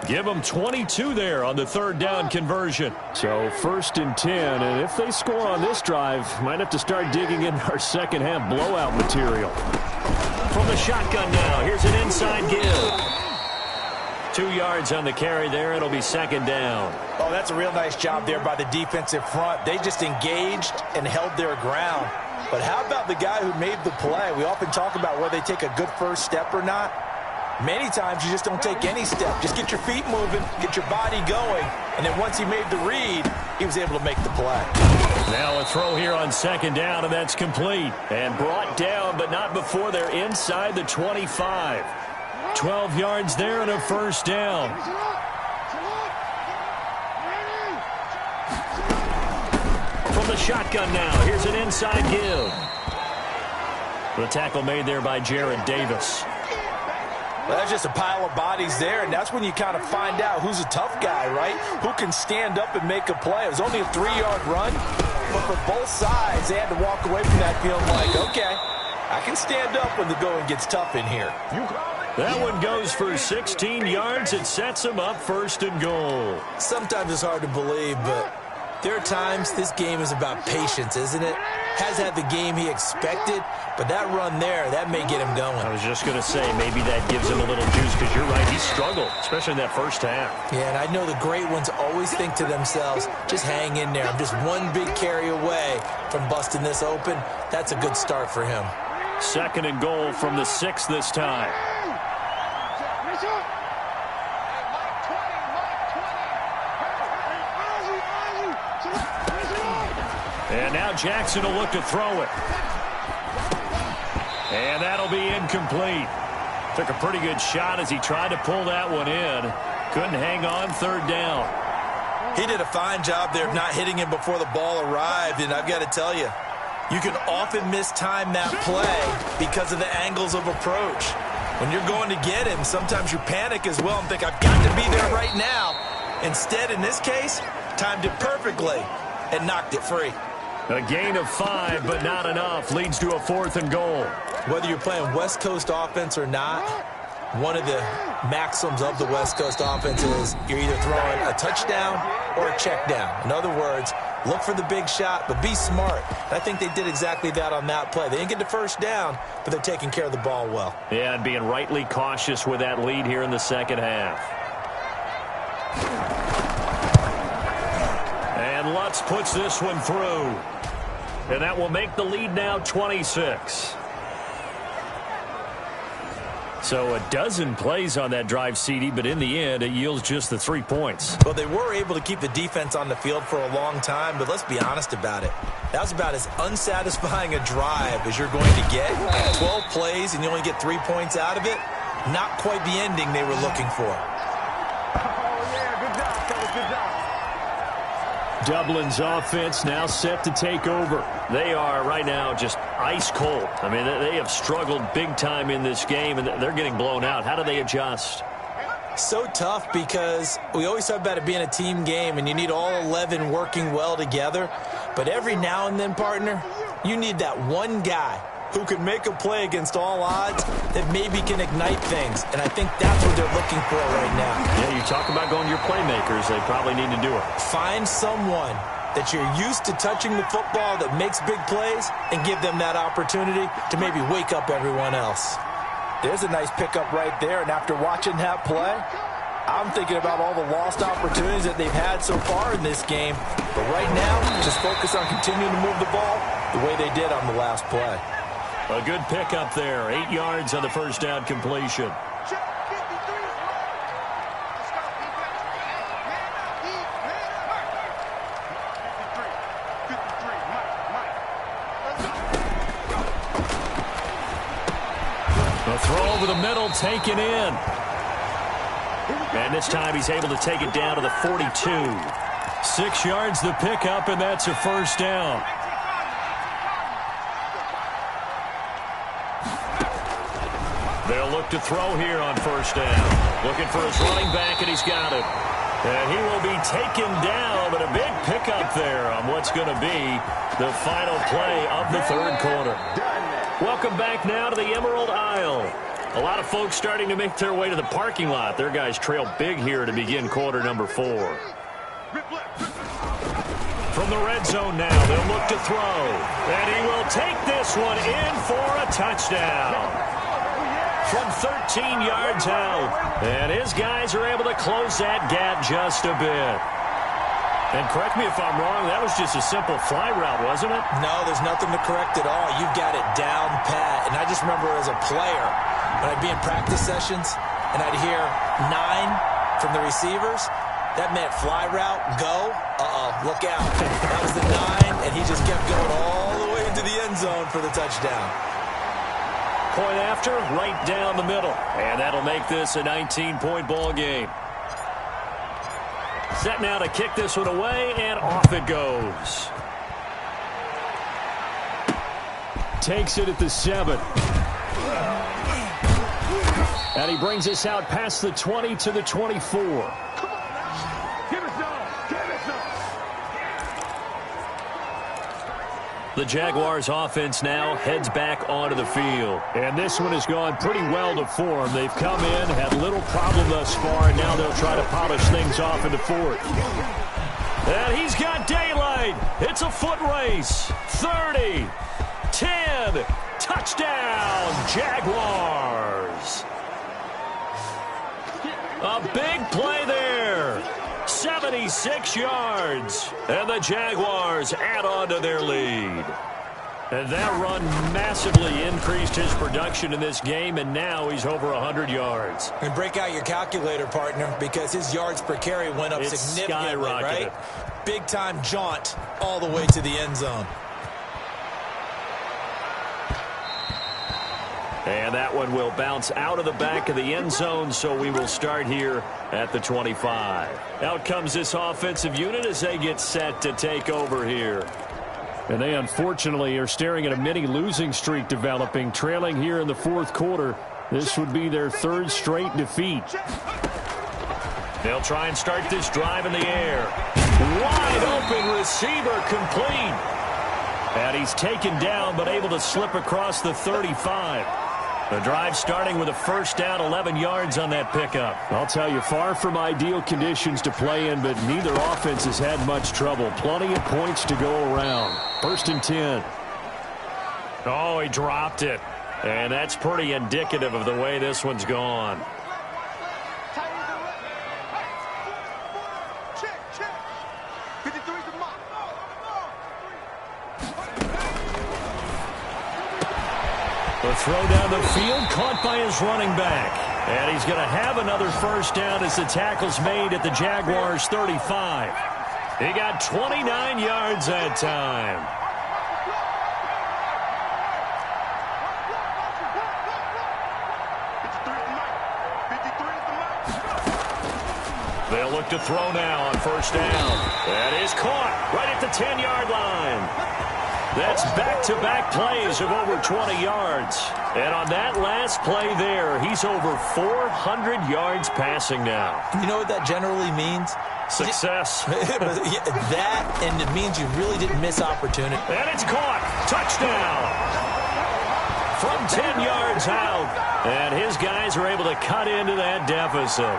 Speaker 2: Give them 22 there on the 3rd down conversion. So 1st and 10, and if they score on this drive, might have to start digging in our second half blowout material. From the shotgun now, here's an inside give. 2 yards on the carry there. It'll be 2nd down.
Speaker 3: Oh, that's a real nice job there by the defensive front. They just engaged and held their ground. But how about the guy who made the play? We often talk about whether they take a good first step or not. Many times you just don't take any step. Just get your feet moving, get your body going, and then once he made the read, he was able to make the play.
Speaker 2: Now a throw here on 2nd down, and that's complete. And brought down, but not before they're inside the 25. 12 yards there and a 1st down. From the shotgun now, here's an inside give. The tackle made there by Jared Davis.
Speaker 3: Well, that's just a pile of bodies there, and that's when you kind of find out who's a tough guy, right? Who can stand up and make a play. It was only a 3-yard run, but for both sides, they had to walk away from that feeling like, okay, I can stand up when the going gets tough in here.
Speaker 2: That one goes for 16 yards. It sets them up 1st and goal.
Speaker 3: Sometimes it's hard to believe, but there are times this game is about patience, isn't it? Has had the game he expected, but that run there, that may get him going.
Speaker 2: I was just going to say, maybe that gives him a little juice, because you're right, he struggled, especially in that 1st half.
Speaker 3: Yeah, and I know the great ones always think to themselves, just hang in there. I'm just one big carry away from busting this open. That's a good start for him.
Speaker 2: 2nd and goal from the 6 this time. And now Jackson will look to throw it. And that'll be incomplete. Took a pretty good shot as he tried to pull that one in. Couldn't hang on 3rd down.
Speaker 3: He did a fine job there of not hitting him before the ball arrived, and I've got to tell you, you can often mistime that play because of the angles of approach. When you're going to get him, sometimes you panic as well and think, I've got to be there right now. Instead, in this case, timed it perfectly and knocked it free.
Speaker 2: A gain of 5, but not enough. Leads to a 4th and goal.
Speaker 3: Whether you're playing West Coast offense or not, one of the maxims of the West Coast offense is you're either throwing a touchdown or a check down. In other words, look for the big shot, but be smart. And I think they did exactly that on that play. They didn't get the 1st down, but they're taking care of the ball well.
Speaker 2: Yeah, and being rightly cautious with that lead here in the 2nd half. And Lutz puts this one through. And that will make the lead now 26. So a dozen plays on that drive, CD, but in the end, it yields just the 3 points.
Speaker 3: Well, they were able to keep the defense on the field for a long time, but let's be honest about it. That was about as unsatisfying a drive as you're going to get. 12 plays and you only get 3 points out of it. Not quite the ending they were looking for.
Speaker 2: Dublin's offense now set to take over. They are right now just ice cold. I mean, they have struggled big time in this game, and they're getting blown out. How do they adjust?
Speaker 3: So tough because we always talk about it being a team game, and you need all 11 working well together. But every now and then, partner, you need that one guy who can make a play against all odds that maybe can ignite things. And I think that's what they're looking for right now.
Speaker 2: Yeah, you talk about going to your playmakers. They probably need to do it.
Speaker 3: Find someone that you're used to touching the football that makes big plays and give them that opportunity to maybe wake up everyone else. There's a nice pickup right there, and after watching that play, I'm thinking about all the lost opportunities that they've had so far in this game. But right now, just focus on continuing to move the ball the way they did on the last play.
Speaker 2: A good pickup there. 8 yards on the first down completion. The throw over the middle taken in. And this time he's able to take it down to the 42. 6 yards the pickup, and that's a first down. They'll look to throw here on first down. Looking for his running back, and he's got it. And he will be taken down, but a big pickup there on what's going to be the final play of the third quarter. Welcome back now to the Emerald Isle. A lot of folks starting to make their way to the parking lot. Their guys trail big here to begin quarter number 4. From the red zone now, they'll look to throw. And he will take this one in for a touchdown. From 13 yards out. And his guys are able to close that gap just a bit. And correct me if I'm wrong, that was just a simple fly route, wasn't it?
Speaker 3: No, there's nothing to correct at all. You've got it down pat. And I just remember as a player, when I'd be in practice sessions and I'd hear 9 from the receivers, that meant fly route, go, look out. That was the 9, and he just kept going all the way into the end zone for the touchdown.
Speaker 2: Point after, right down the middle. And that'll make this a 19-point ball game. Set now to kick this one away, and off it goes. Takes it at the 7. And he brings us out past the 20 to the 24. The Jaguars offense now heads back onto the field. And this one has gone pretty well to form. They've come in, had little problem thus far, and now they'll try to polish things off in the fourth. And he's got daylight. It's a foot race. 30, 10, touchdown, Jaguars. A big play there. 76 yards. And the Jaguars add on to their lead. And that run massively increased his production in this game, and now he's over 100 yards.
Speaker 3: And break out your calculator, partner, because his yards per carry went up significantly, right? Big-time jaunt all the way to the end zone.
Speaker 2: And that one will bounce out of the back of the end zone, so we will start here at the 25. Out comes this offensive unit as they get set to take over here. And they unfortunately are staring at a mini losing streak developing, trailing here in the fourth quarter. This would be their 3rd straight defeat. They'll try and start this drive in the air. Wide open receiver complete. And he's taken down but able to slip across the 35. The drive starting with a first down, 11 yards on that pickup. I'll tell you, far from ideal conditions to play in, but neither offense has had much trouble. Plenty of points to go around. 1st and 10. Oh, he dropped it. And that's pretty indicative of the way this one's gone. The throw down the field, caught by Eagles running back. And he's going to have another first down as the tackle's made at the Jaguars' 35. He got 29 yards that time. They'll look to throw now on first down. That is caught right at the 10-yard line. That's back-to-back plays of over 20 yards. And on that last play there, he's over 400 yards passing now.
Speaker 3: You know what that generally means?
Speaker 2: Success.
Speaker 3: That, and it means you really didn't miss opportunity.
Speaker 2: And it's caught. Touchdown. From 10 yards out. And his guys are able to cut into that deficit.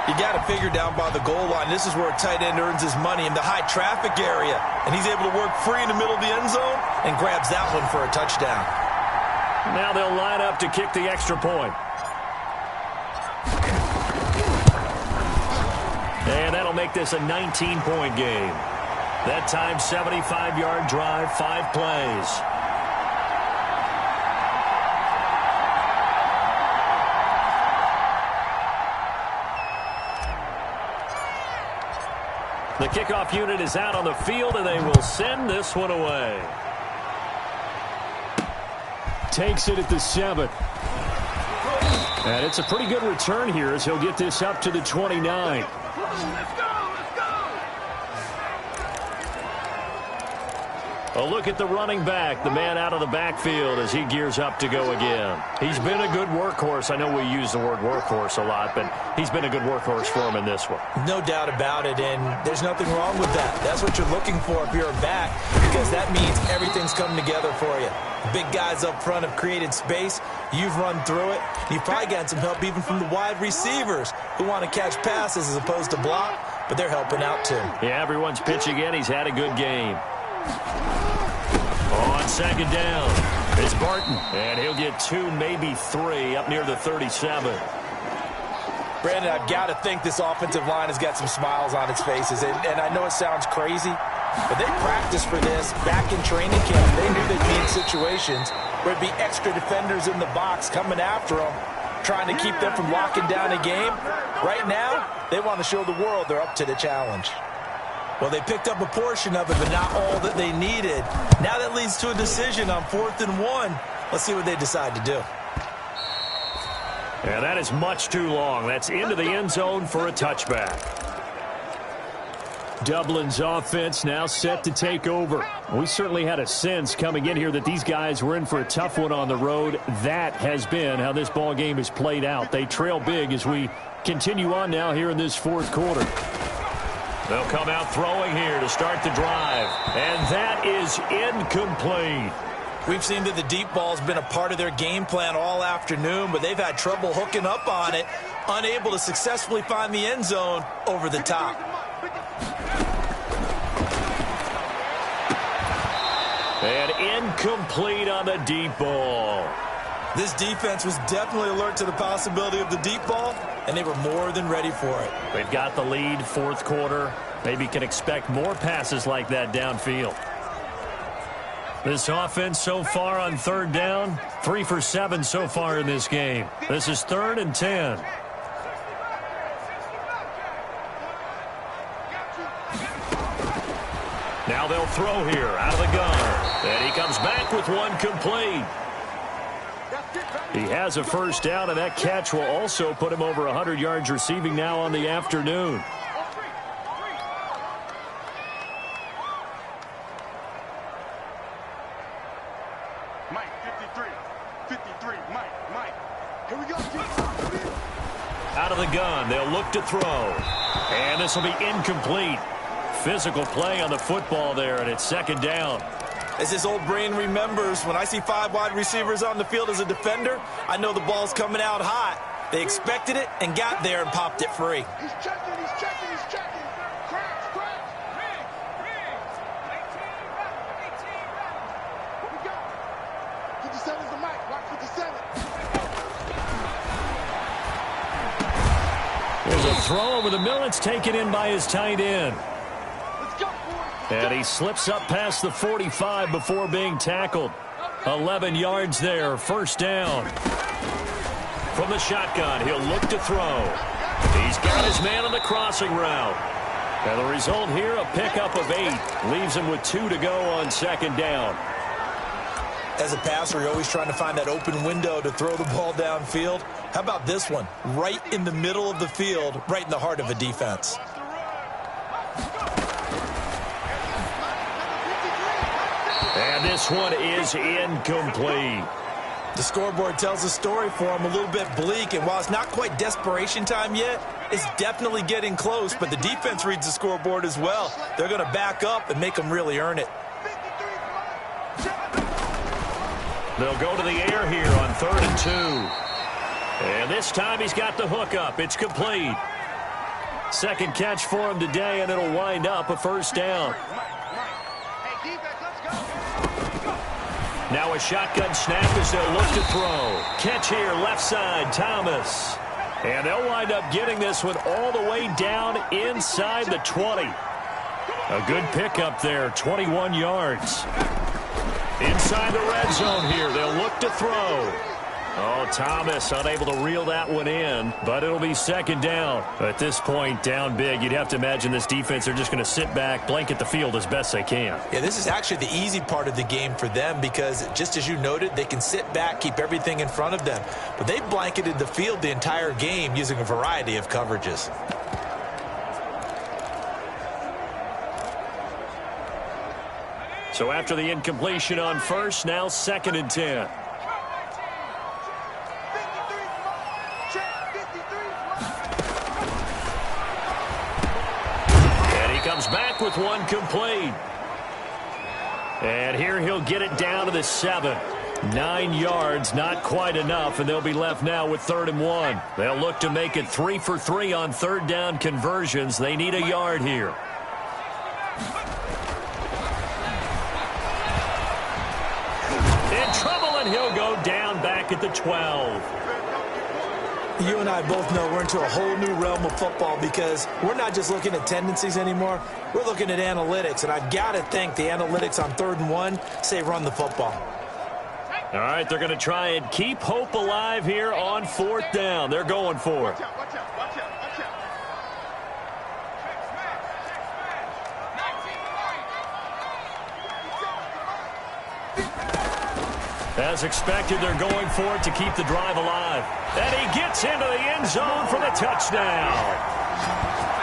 Speaker 3: You got to figure down by the goal line. This is where a tight end earns his money, in the high traffic area. And he's able to work free in the middle of the end zone and grabs that one for a touchdown.
Speaker 2: Now they'll line up to kick the extra point. And that'll make this a 19-point game. That time, 75-yard drive, 5 plays. The kickoff unit is out on the field, and they will send this one away. Takes it at the 7. And it's a pretty good return here as he'll get this up to the 29. A look at the running back, the man out of the backfield as he gears up to go again. He's been a good workhorse. I know we use the word workhorse a lot, but he's been a good workhorse for him in this one.
Speaker 3: No doubt about it, and there's nothing wrong with that. That's what you're looking for if you're a back, because that means everything's coming together for you. Big guys up front have created space. You've run through it. You've probably gotten some help even from the wide receivers who want to catch passes as opposed to block, but they're helping out too.
Speaker 2: Yeah, everyone's pitching in. He's had a good game. On second down, it's Barton, and he'll get 2, maybe 3, up near the 37.
Speaker 3: Brandon, I've got to think this offensive line has got some smiles on its faces, and I know it sounds crazy, but they practiced for this back in training camp. They knew they'd be in situations where it'd be extra defenders in the box coming after them, trying to keep them from locking down a game. Right now, they want to show the world they're up to the challenge. Well, they picked up a portion of it, but not all that they needed. Now that leads to a decision on 4th and 1. Let's see what they decide to do.
Speaker 2: Yeah, that is much too long. That's into the end zone for a touchback. Dublin's offense now set to take over. We certainly had a sense coming in here that these guys were in for a tough one on the road. That has been how this ball game has played out. They trail big as we continue on now here in this 4th quarter. They'll come out throwing here to start the drive. And that is incomplete.
Speaker 3: We've seen that the deep ball's been a part of their game plan all afternoon, but they've had trouble hooking up on it, unable to successfully find the end zone over the top.
Speaker 2: And incomplete on the deep ball.
Speaker 3: This defense was definitely alert to the possibility of the deep ball, and they were more than ready for it.
Speaker 2: They've got the lead, 4th quarter. Maybe can expect more passes like that downfield. This offense so far on 3rd down, 3 for 7 so far in this game. This is 3rd and 10. Now they'll throw here out of the gun. And he comes back with one complete. He has a first down, and that catch will also put him over 100 yards receiving now on the afternoon.
Speaker 4: Mike, 53, Mike. Here we go.
Speaker 2: Out of the gun, they'll look to throw. And this will be incomplete. Physical play on the football there, and it's 2nd down.
Speaker 3: As his old brain remembers, when I see 5 wide receivers on the field as a defender, I know the ball's coming out hot. They expected it and got there and popped it free.
Speaker 4: He's checking. Cracks. Here we go. 57's the mic. Watch 57.
Speaker 2: There's a throw over the middle. It's taken in by his tight end. And he slips up past the 45 before being tackled. 11 yards there, first down. From the shotgun, he'll look to throw. He's got his man on the crossing route. And the result here, a pickup of 8. Leaves him with 2 to go on second down.
Speaker 3: As a passer, you're always trying to find that open window to throw the ball downfield. How about this one? Right in the middle of the field, right in the heart of a defense.
Speaker 2: And this one is incomplete.
Speaker 3: The scoreboard tells a story for him, a little bit bleak, and while it's not quite desperation time yet, it's definitely getting close, but the defense reads the scoreboard as well. They're going to back up and make them really earn it.
Speaker 2: They'll go to the air here on 3rd and 2. And this time he's got the hook up. It's complete. Second catch for him today, and it'll wind up a first down. Now a shotgun snap as they'll look to throw. Catch here, left side, Thomas. And they'll wind up getting this one all the way down inside the 20. A good pickup there, 21 yards. Inside the red zone here, they'll look to throw. Oh, Thomas unable to reel that one in, but it'll be second down. At this point, down big, you'd have to imagine this defense are just going to sit back, blanket the field as best they can.
Speaker 3: Yeah, this is actually the easy part of the game for them because, just as you noted, they can sit back, keep everything in front of them. But they've blanketed the field the entire game using a variety of coverages.
Speaker 2: So after the incompletion on first, now 2nd and 10. Comes back with one complete. And here he'll get it down to the 7. 9 yards, not quite enough, and they'll be left now with 3rd and 1. They'll look to make it 3 for 3 on 3rd down conversions. They need a yard here. In trouble, and he'll go down back at the 12.
Speaker 3: You and I both know we're into a whole new realm of football because we're not just looking at tendencies anymore. We're looking at analytics, and I've got to think the analytics on 3rd and 1 say run the football.
Speaker 2: All right, they're going to try and keep hope alive here on 4th down. They're going for it. As expected, they're going for it to keep the drive alive. And he gets into the end zone for the touchdown.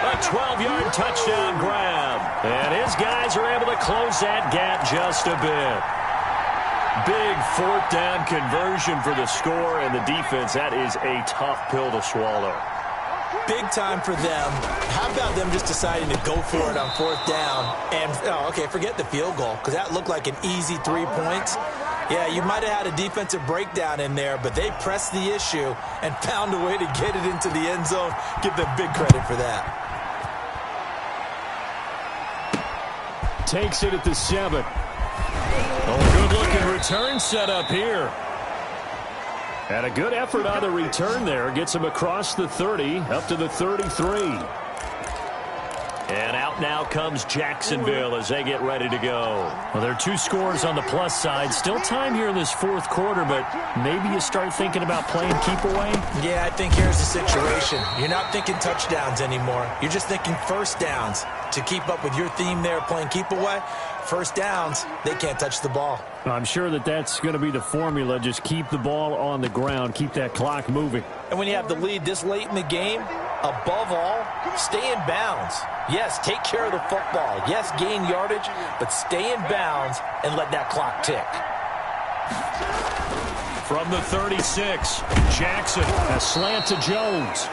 Speaker 2: A 12-yard touchdown grab. And his guys are able to close that gap just a bit. Big 4th down conversion for the score, and the defense, that is a tough pill to swallow.
Speaker 3: Big time for them. How about them just deciding to go for it on 4th down? And, okay, forget the field goal, because that looked like an easy 3 points. Yeah, you might have had a defensive breakdown in there, but they pressed the issue and found a way to get it into the end zone. Give them big credit for that.
Speaker 2: Takes it at the 7. Oh, good-looking return set up here. And a good effort on the return there. Gets him across the 30, up to the 33. And out now comes Jacksonville as they get ready to go. Well, there are 2 scores on the plus side. Still time here in this 4th quarter, but maybe you start thinking about playing keep away?
Speaker 3: Yeah, I think here's the situation. You're not thinking touchdowns anymore. You're just thinking first downs. To keep up with your theme there, playing keep away, first downs, they can't touch the ball.
Speaker 2: I'm sure that that's going to be the formula. Just keep the ball on the ground, keep that clock moving.
Speaker 3: And when you have the lead this late in the game, above all, stay in bounds. Yes, take care of the football. Yes, gain yardage, but stay in bounds and let that clock tick.
Speaker 2: From the 36, Jackson, a slant to Jones.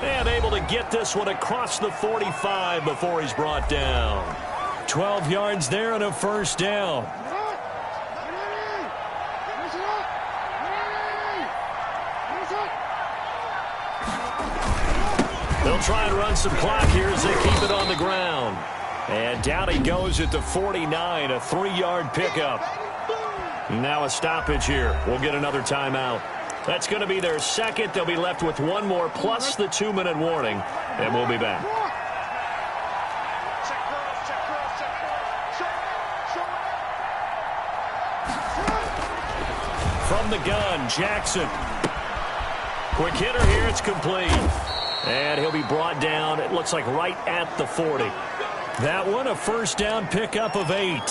Speaker 2: And able to get this one across the 45 before he's brought down. 12 yards there and a first down. They'll try and run some clock here as they keep it on the ground. And down he goes at the 49, a 3-yard pickup. Now a stoppage here. We'll get another timeout. That's going to be their second. They'll be left with one more plus the 2-minute warning, and we'll be back. From the gun, Jackson. Quick hitter here, it's complete. And he'll be brought down, it looks like right at the 40. That one, a first down pickup of 8.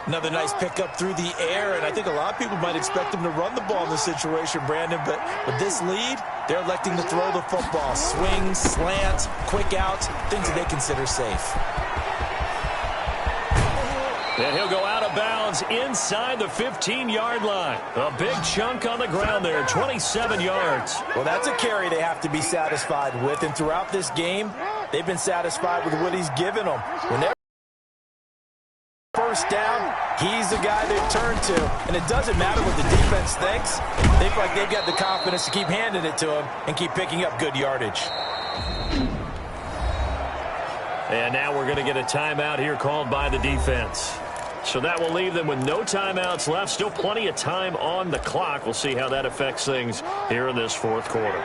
Speaker 3: Another nice pickup through the air, and I think a lot of people might expect him to run the ball in this situation, Brandon, but with this lead, they're electing to throw the football. Swings, slants, quick outs, things that they consider safe.
Speaker 2: And he'll go out of bounds inside the 15-yard line. A big chunk on the ground there, 27 yards.
Speaker 3: Well, that's a carry they have to be satisfied with, and throughout this game, they've been satisfied with what he's given them. When they're first down, he's the guy they've turned to, and it doesn't matter what the defense thinks. They feel like they've got the confidence to keep handing it to him and keep picking up good yardage.
Speaker 2: And now we're going to get a timeout here called by the defense. So that will leave them with no timeouts left. Still plenty of time on the clock. We'll see how that affects things here in this fourth quarter.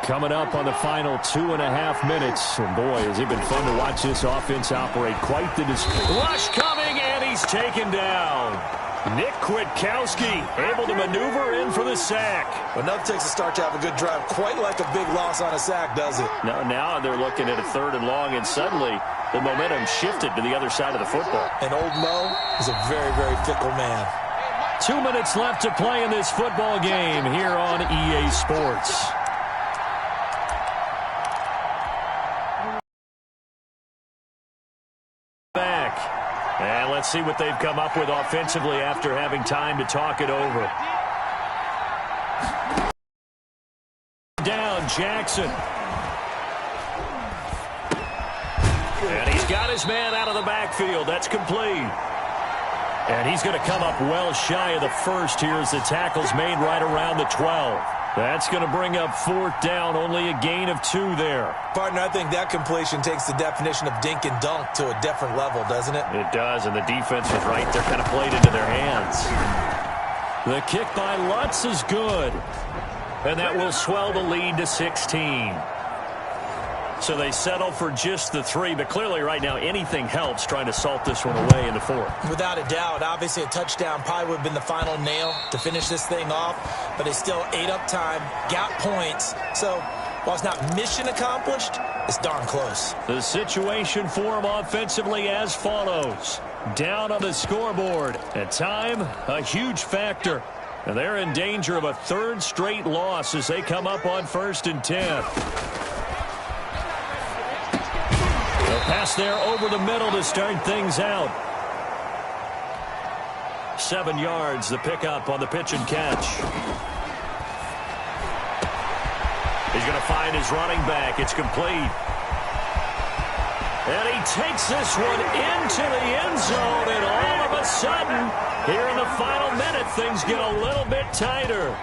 Speaker 2: Coming up on the final 2.5 minutes. And boy, has it been fun to watch this offense operate. Quite the rush coming, and he's taken down. Nick Kwiatkowski able to maneuver in for the sack.
Speaker 3: Well, nothing takes a start to have a good drive. Quite like a big loss on a sack, does it?
Speaker 2: Now they're looking at a 3rd and long, and suddenly the momentum shifted to the other side of the football.
Speaker 3: And old Mo is a very, very fickle man.
Speaker 2: 2 minutes left to play in this football game here on EA Sports. Back. And let's see what they've come up with offensively after having time to talk it over. Down, Jackson. And he's got his man out of the backfield. That's complete. And he's going to come up well shy of the first here as the tackle's made right around the 12. That's going to bring up 4th down, only a gain of 2 there.
Speaker 3: Partner, I think that completion takes the definition of dink and dunk to a different level, doesn't it?
Speaker 2: It does, and the defense was right there, kind of played into their hands. The kick by Lutz is good, and that will swell the lead to 16. So they settle for just the 3, but clearly right now anything helps trying to salt this one away in the 4th.
Speaker 3: Without a doubt, obviously a touchdown probably would have been the final nail to finish this thing off, but they still ate up time, got points. So while it's not mission accomplished, it's darn close.
Speaker 2: The situation for them offensively as follows. Down on the scoreboard. At time, a huge factor. And they're in danger of a 3rd straight loss as they come up on 1st and 10. Pass there over the middle to start things out. 7 yards, the pickup on the pitch and catch. He's going to find his running back. It's complete. And he takes this one into the end zone, and all of a sudden, here in the final minute, things get a little bit tighter.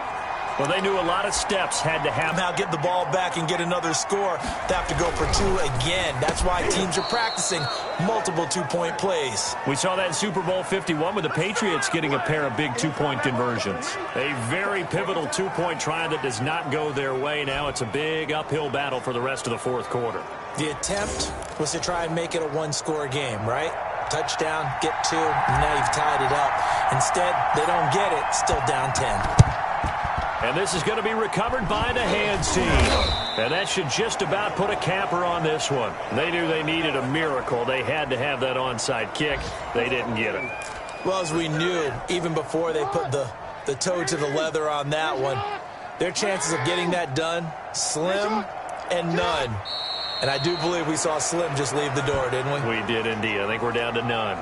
Speaker 2: Well, they knew a lot of steps had to happen.
Speaker 3: Now get the ball back and get another score. They have to go for 2 again. That's why teams are practicing multiple 2-point plays.
Speaker 2: We saw that in Super Bowl 51 with the Patriots getting a pair of big 2-point conversions. A very pivotal 2-point try that does not go their way. Now it's a big uphill battle for the rest of the 4th quarter.
Speaker 3: The attempt was to try and make it a 1-score game, right? Touchdown, get 2, and now you've tied it up. Instead, they don't get it, still down 10.
Speaker 2: And this is going to be recovered by the hands team. And that should just about put a capper on this one. They knew they needed a miracle. They had to have that onside kick. They didn't get it.
Speaker 3: Well, as we knew, even before they put the toe to the leather on that one, their chances of getting that done, slim and none. And I do believe we saw Slim just leave the door, didn't we?
Speaker 2: We did indeed. I think we're down to none.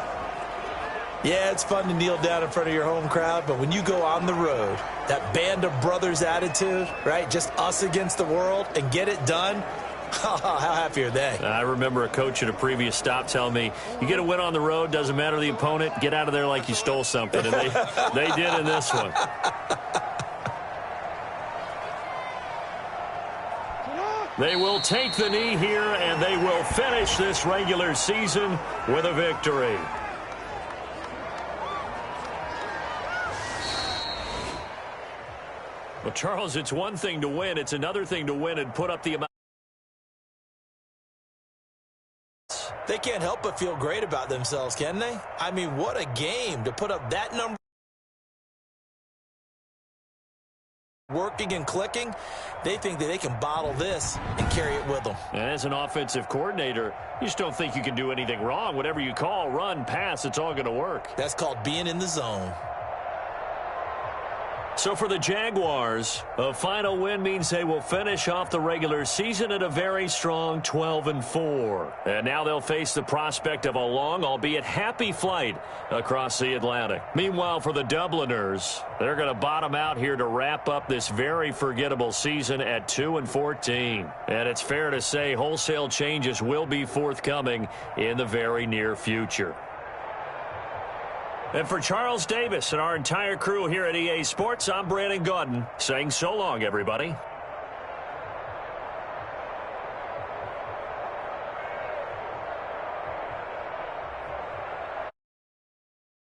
Speaker 3: Yeah, it's fun to kneel down in front of your home crowd, but when you go on the road, that band of brothers attitude, right, just us against the world, and get it done, how happy are they?
Speaker 2: I remember a coach at a previous stop telling me, you get a win on the road, doesn't matter the opponent, get out of there like you stole something, and they did in this one. They will take the knee here, and they will finish this regular season with a victory. Well, Charles, it's one thing to win. It's another thing to win and put up the amount.
Speaker 3: They can't help but feel great about themselves, can they? I mean, what a game to put up that number. working and clicking, they think that they can bottle this and carry it with them.
Speaker 2: And as an offensive coordinator, you just don't think you can do anything wrong. Whatever you call, run, pass, it's all going to work.
Speaker 3: That's called being in the zone.
Speaker 2: So for the Jaguars, a final win means they will finish off the regular season at a very strong 12-4. And now they'll face the prospect of a long, albeit happy flight across the Atlantic. Meanwhile, for the Dubliners, they're going to bottom out here to wrap up this very forgettable season at 2-14. And it's fair to say wholesale changes will be forthcoming in the very near future. And for Charles Davis and our entire crew here at EA Sports, I'm Brandon Gaudin saying so long, everybody.